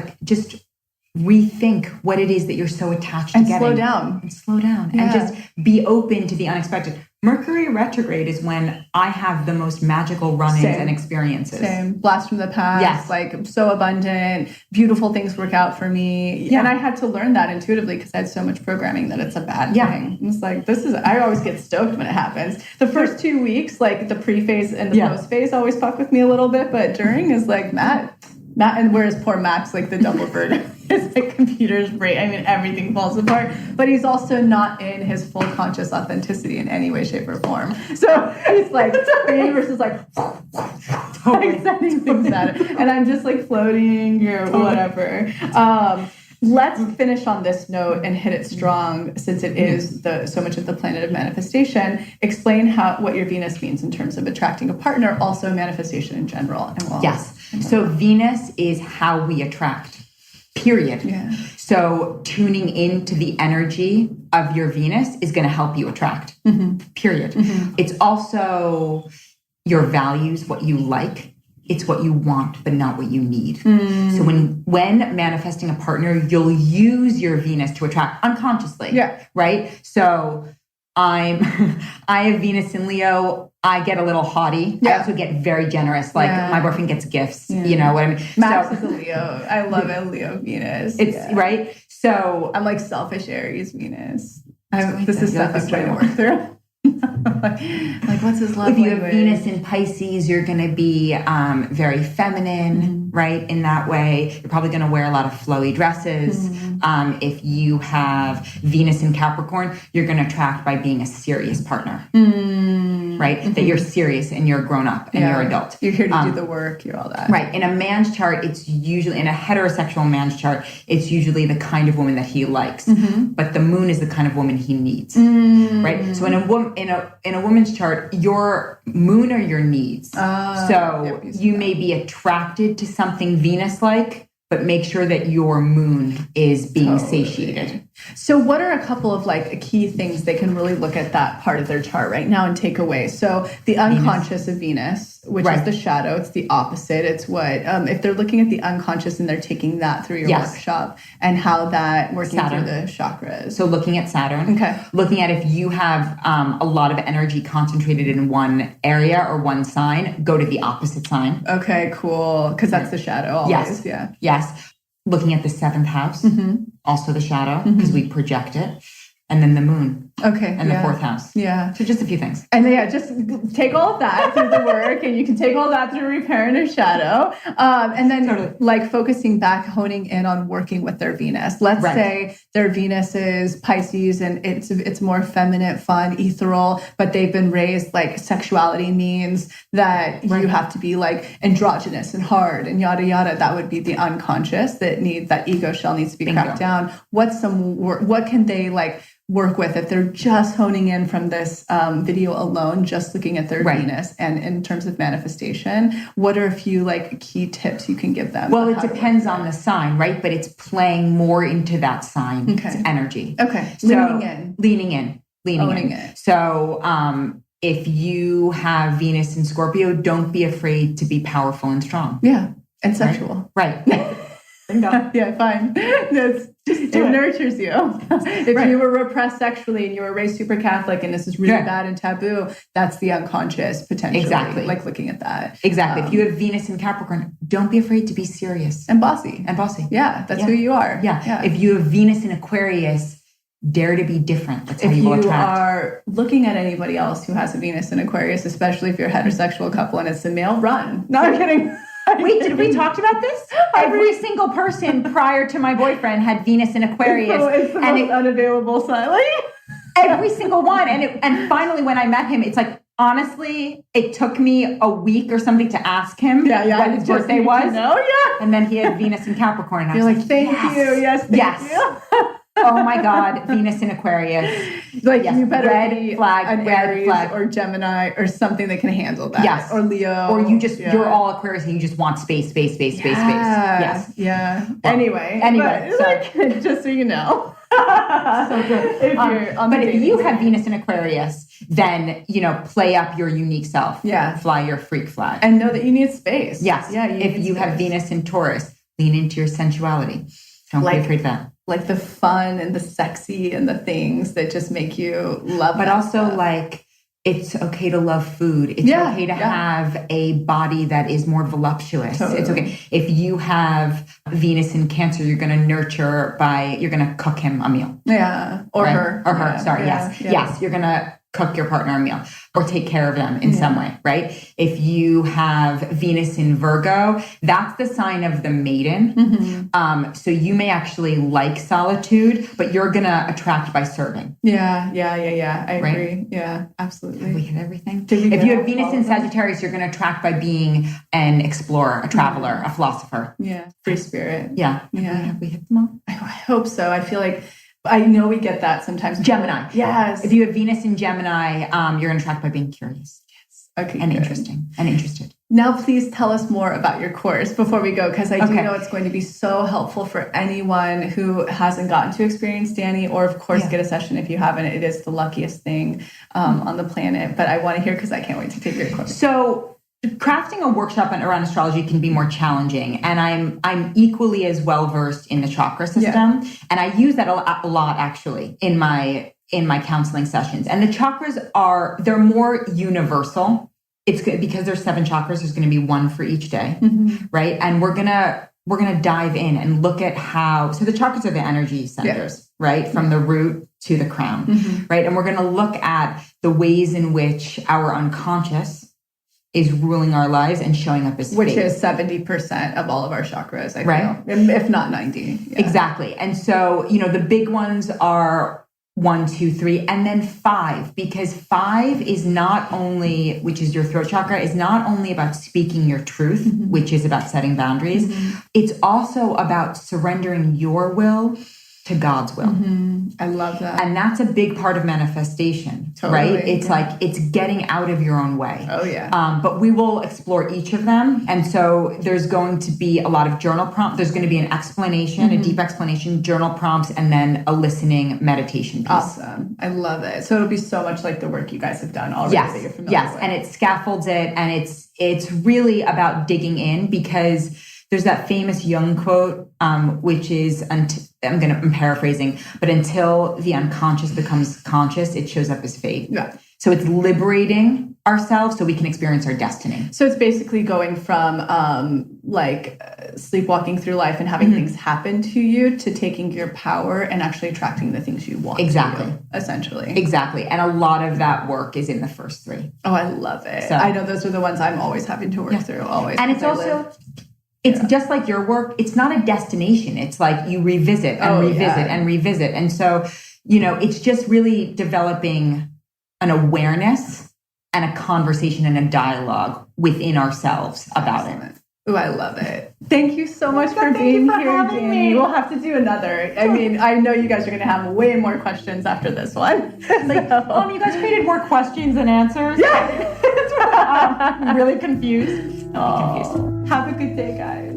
[SPEAKER 1] rethink what it is that you're so attached to
[SPEAKER 2] and
[SPEAKER 1] getting.
[SPEAKER 2] slow down.
[SPEAKER 1] And slow down. And just be open to the unexpected. Mercury retrograde is when I have the most magical run-ins and experiences.
[SPEAKER 2] Same. Blast from the past.
[SPEAKER 1] Yes.
[SPEAKER 2] Like so abundant, beautiful things work out for me. Yeah. And I had to learn that intuitively because I had so much programming that it's a bad thing. It's like, I always get stoked when it happens. The first 2 weeks, like the pre-phase and the post-phase always fuck with me a little bit, but during is like Matt, and whereas poor Max, like the double bird, his like computer's brain. I mean, everything falls apart. But he's also not in his full conscious authenticity in any way, shape, or form. So he's like, the universe is like, like sending things at it, and I'm just like floating or whatever. Let's finish on this note and hit it strong, since it is so much of the planet of manifestation. Explain what your Venus means in terms of attracting a partner, also manifestation in general. And
[SPEAKER 1] yes. So Venus is how we attract, period.
[SPEAKER 2] Yeah.
[SPEAKER 1] So tuning into the energy of your Venus is going to help you attract, period. It's also your values, what you like. It's what you want, but not what you need. So when manifesting a partner, you'll use your Venus to attract unconsciously. Yeah. Right? So I have Venus in Leo. I get a little haughty. Yeah. I also get very generous. Like my boyfriend gets gifts. Yeah. You know what I mean?
[SPEAKER 2] Max is a Leo. I love it. Leo Venus.
[SPEAKER 1] It's right. So
[SPEAKER 2] I'm like selfish Aries Venus. This is stuff I'm trying to work through. like what's his love
[SPEAKER 1] if you
[SPEAKER 2] language?
[SPEAKER 1] Have Venus in Pisces, you're going to be very feminine, right? In that way, you're probably going to wear a lot of flowy dresses. If you have Venus in Capricorn, you're going to attract by being a serious partner, right? That you're serious and you're grown up and you're adult.
[SPEAKER 2] You're here to do the work. You're all that,
[SPEAKER 1] right? In a man's chart, it's usually in a heterosexual man's chart, it's usually the kind of woman that he likes, but the moon is the kind of woman he needs, right? So in a woman's chart, your moon are your needs. So you may be attracted to something Venus-like, but make sure that your moon is being satiated.
[SPEAKER 2] So what are a couple of like key things they can really look at that part of their chart right now and take away? So the unconscious of Venus, which is the shadow, it's the opposite. It's what, if they're looking at the unconscious and they're taking that through your workshop and how that working through the chakras.
[SPEAKER 1] So looking at Saturn, looking at if you have a lot of energy concentrated in one area or one sign, go to the opposite sign.
[SPEAKER 2] Okay, cool. Because that's the shadow always.
[SPEAKER 1] Yes. Looking at the 7th house, also the shadow, because we project it. And then the moon.
[SPEAKER 2] Okay.
[SPEAKER 1] And the 4th house.
[SPEAKER 2] Yeah.
[SPEAKER 1] So just a few things.
[SPEAKER 2] And just take all of that through the work, and you can take all that through repair and a shadow. And then like focusing back, honing in on working with their Venus. Let's say their Venus is Pisces and it's more feminine, fun, ethereal, but they've been raised like sexuality means that you have to be like androgynous and hard and yada, yada. That would be the unconscious that ego shell needs to be cracked down. What can they like work with if they're just honing in from this video alone, just looking at their Venus? And in terms of manifestation, what are a few like key tips you can give them?
[SPEAKER 1] Well, it depends on the sign, right? But it's playing more into that sign. It's energy.
[SPEAKER 2] Okay.
[SPEAKER 1] So, leaning in.
[SPEAKER 2] Owning it.
[SPEAKER 1] So if you have Venus in Scorpio, don't be afraid to be powerful and strong.
[SPEAKER 2] Yeah. And sexual.
[SPEAKER 1] Right.
[SPEAKER 2] Yeah, fine. It nurtures you. If you were repressed sexually and you were raised super Catholic and this is really bad and taboo, that's the unconscious potentially. Exactly. Like looking at that.
[SPEAKER 1] Exactly. If you have Venus in Capricorn, don't be afraid to be serious.
[SPEAKER 2] And bossy.
[SPEAKER 1] Yeah,
[SPEAKER 2] that's who you are.
[SPEAKER 1] Yeah. If you have Venus in Aquarius, dare to be different. That's how you will attract.
[SPEAKER 2] If you are looking at anybody else who has a Venus in Aquarius, especially if you're a heterosexual couple and it's a male, run. No, I'm kidding.
[SPEAKER 1] Wait, did we talk about this? Every single person prior to my boyfriend had Venus in Aquarius.
[SPEAKER 2] It's the most unavailable sign.
[SPEAKER 1] Every single one. And finally, when I met him, it's like, honestly, it took me a week or something to ask him when his birthday was. And then he had Venus in Capricorn. And I was like,
[SPEAKER 2] thank you. Yes, thank you.
[SPEAKER 1] Oh my God, Venus in Aquarius.
[SPEAKER 2] Like you better
[SPEAKER 1] red flag,
[SPEAKER 2] an Aries or Gemini or something that can handle that.
[SPEAKER 1] Yes.
[SPEAKER 2] Or Leo.
[SPEAKER 1] Or you're all Aquarius and you just want space. Yes.
[SPEAKER 2] Yeah.
[SPEAKER 1] Well,
[SPEAKER 2] anyway. So, just so you know.
[SPEAKER 1] So good. If you have Venus in Aquarius, then, play up your unique self.
[SPEAKER 2] Yeah.
[SPEAKER 1] Fly your freak flag.
[SPEAKER 2] And know that you need space.
[SPEAKER 1] Yes.
[SPEAKER 2] Yeah.
[SPEAKER 1] If you have Venus in Taurus, lean into your sensuality. Don't be afraid of that.
[SPEAKER 2] Like the fun and the sexy and the things that just make you love.
[SPEAKER 1] But also stuff. Like, it's okay to love food. It's okay to have a body that is more voluptuous. Totally. It's okay. If you have Venus in Cancer, you're going to nurture you're going to cook him a meal.
[SPEAKER 2] Yeah. Or
[SPEAKER 1] right?
[SPEAKER 2] her.
[SPEAKER 1] Or her. Sorry. Yes. Yes. You're going to cook your partner a meal or take care of them in some way, right? If you have Venus in Virgo, that's the sign of the maiden. Mm-hmm. So you may actually like solitude, but you're going to attract by serving.
[SPEAKER 2] Yeah. I agree. Yeah, absolutely.
[SPEAKER 1] Have we hit everything? If you have Venus in Sagittarius, you're going to attract by being an explorer, a traveler, a philosopher.
[SPEAKER 2] Yeah. Free spirit.
[SPEAKER 1] Yeah. Have we hit them all?
[SPEAKER 2] I hope so. I feel like I know we get that sometimes.
[SPEAKER 1] Gemini.
[SPEAKER 2] Yes.
[SPEAKER 1] If you have Venus in Gemini, you're going to attract by being curious.
[SPEAKER 2] Yes. Okay.
[SPEAKER 1] And interesting. And interested.
[SPEAKER 2] Now, please tell us more about your course before we go, because I do know it's going to be so helpful for anyone who hasn't gotten to experience Dani, or of course, get a session if you haven't. It is the luckiest thing on the planet. But I want to hear, because I can't wait to take your course.
[SPEAKER 1] So crafting a workshop around astrology can be more challenging, and I'm equally as well versed in the chakra system, and I use that a lot actually in my counseling sessions. And the chakras they're more universal. It's good because there's 7 chakras. There's going to be one for each day, right? And we're gonna dive in and look at so the chakras are the energy centers, right, from the root to the crown, right? And we're going to look at the ways in which our unconscious is ruling our lives and showing up as
[SPEAKER 2] which
[SPEAKER 1] fate.
[SPEAKER 2] Is 70% of all of our chakras, I feel, if not 90. Yeah.
[SPEAKER 1] Exactly. And so, the big ones are 1, 2, 3, and then 5, because 5 is not only, which is your throat chakra, is not only about speaking your truth, which is about setting boundaries. It's also about surrendering your will to God's will.
[SPEAKER 2] I love that.
[SPEAKER 1] And that's a big part of manifestation, right? It's like, it's getting out of your own way.
[SPEAKER 2] Oh, yeah.
[SPEAKER 1] But we will explore each of them. And so there's going to be a lot of journal prompts. There's going to be an explanation, a deep explanation, journal prompts, and then a listening meditation piece.
[SPEAKER 2] Awesome. I love it. So it'll be so much like the work you guys have done already that you're familiar with.
[SPEAKER 1] And it scaffolds it. And it's really about digging in, because there's that famous Jung quote, which is, I'm paraphrasing, but until the unconscious becomes conscious, it shows up as fate.
[SPEAKER 2] Yeah.
[SPEAKER 1] So it's liberating ourselves so we can experience our destiny.
[SPEAKER 2] So it's basically going from sleepwalking through life and having things happen to you to taking your power and actually attracting the things you want.
[SPEAKER 1] Exactly.
[SPEAKER 2] To you, essentially.
[SPEAKER 1] Exactly. And a lot of that work is in the first 3.
[SPEAKER 2] Oh, I love it. So, I know those are the ones I'm always having to work through, always.
[SPEAKER 1] And it's also... It's just like your work. It's not a destination. It's like you revisit and revisit and revisit. And so, it's just really developing an awareness and a conversation and a dialogue within ourselves about it.
[SPEAKER 2] Oh, I love it. Thank you so much for being here, Dani. We'll have to do another. I mean, I know you guys are going to have way more questions after this one.
[SPEAKER 1] You guys created more questions than answers?
[SPEAKER 2] Yeah.
[SPEAKER 1] I'm really confused.
[SPEAKER 2] Have a good day, guys.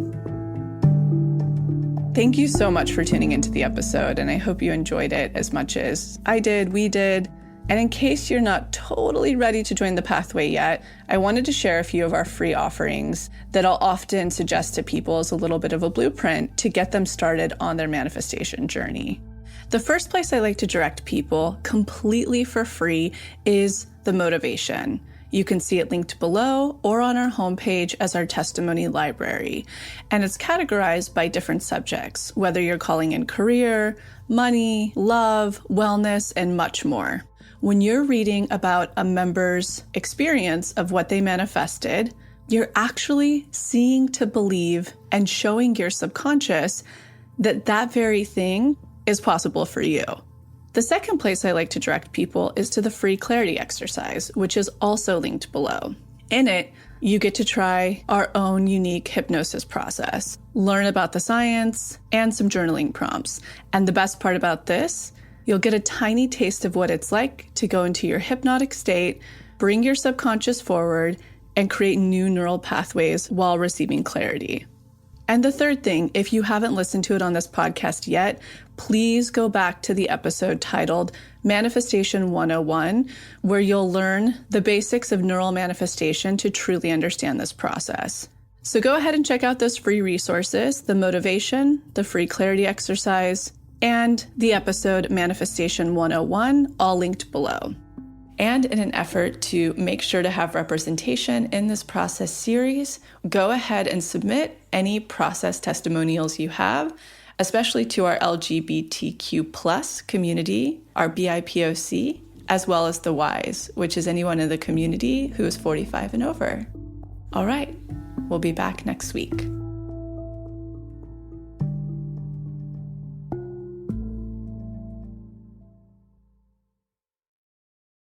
[SPEAKER 3] Thank you so much for tuning into the episode, and I hope you enjoyed it as much as I did, we did. And in case you're not totally ready to join the pathway yet, I wanted to share a few of our free offerings that I'll often suggest to people as a little bit of a blueprint to get them started on their manifestation journey. The first place I like to direct people completely for free is the motivation. You can see it linked below or on our homepage as our testimony library. And it's categorized by different subjects, whether you're calling in career, money, love, wellness, and much more. When you're reading about a member's experience of what they manifested, you're actually seeing to believe and showing your subconscious that that very thing is possible for you. The second place I like to direct people is to the free clarity exercise, which is also linked below. In it, you get to try our own unique hypnosis process, learn about the science, and some journaling prompts. And the best part about this, you'll get a tiny taste of what it's like to go into your hypnotic state, bring your subconscious forward, and create new neural pathways while receiving clarity. And the third thing, if you haven't listened to it on this podcast yet, please go back to the episode titled Manifestation 101, where you'll learn the basics of neural manifestation to truly understand this process. So go ahead and check out those free resources, the motivation, the free clarity exercise, and the episode Manifestation 101, all linked below. And in an effort to make sure to have representation in this process series, go ahead and submit any process testimonials you have, especially to our LGBTQ+ community, our BIPOC, as well as the Ys, which is anyone in the community who is 45 and over. All right, we'll be back next week.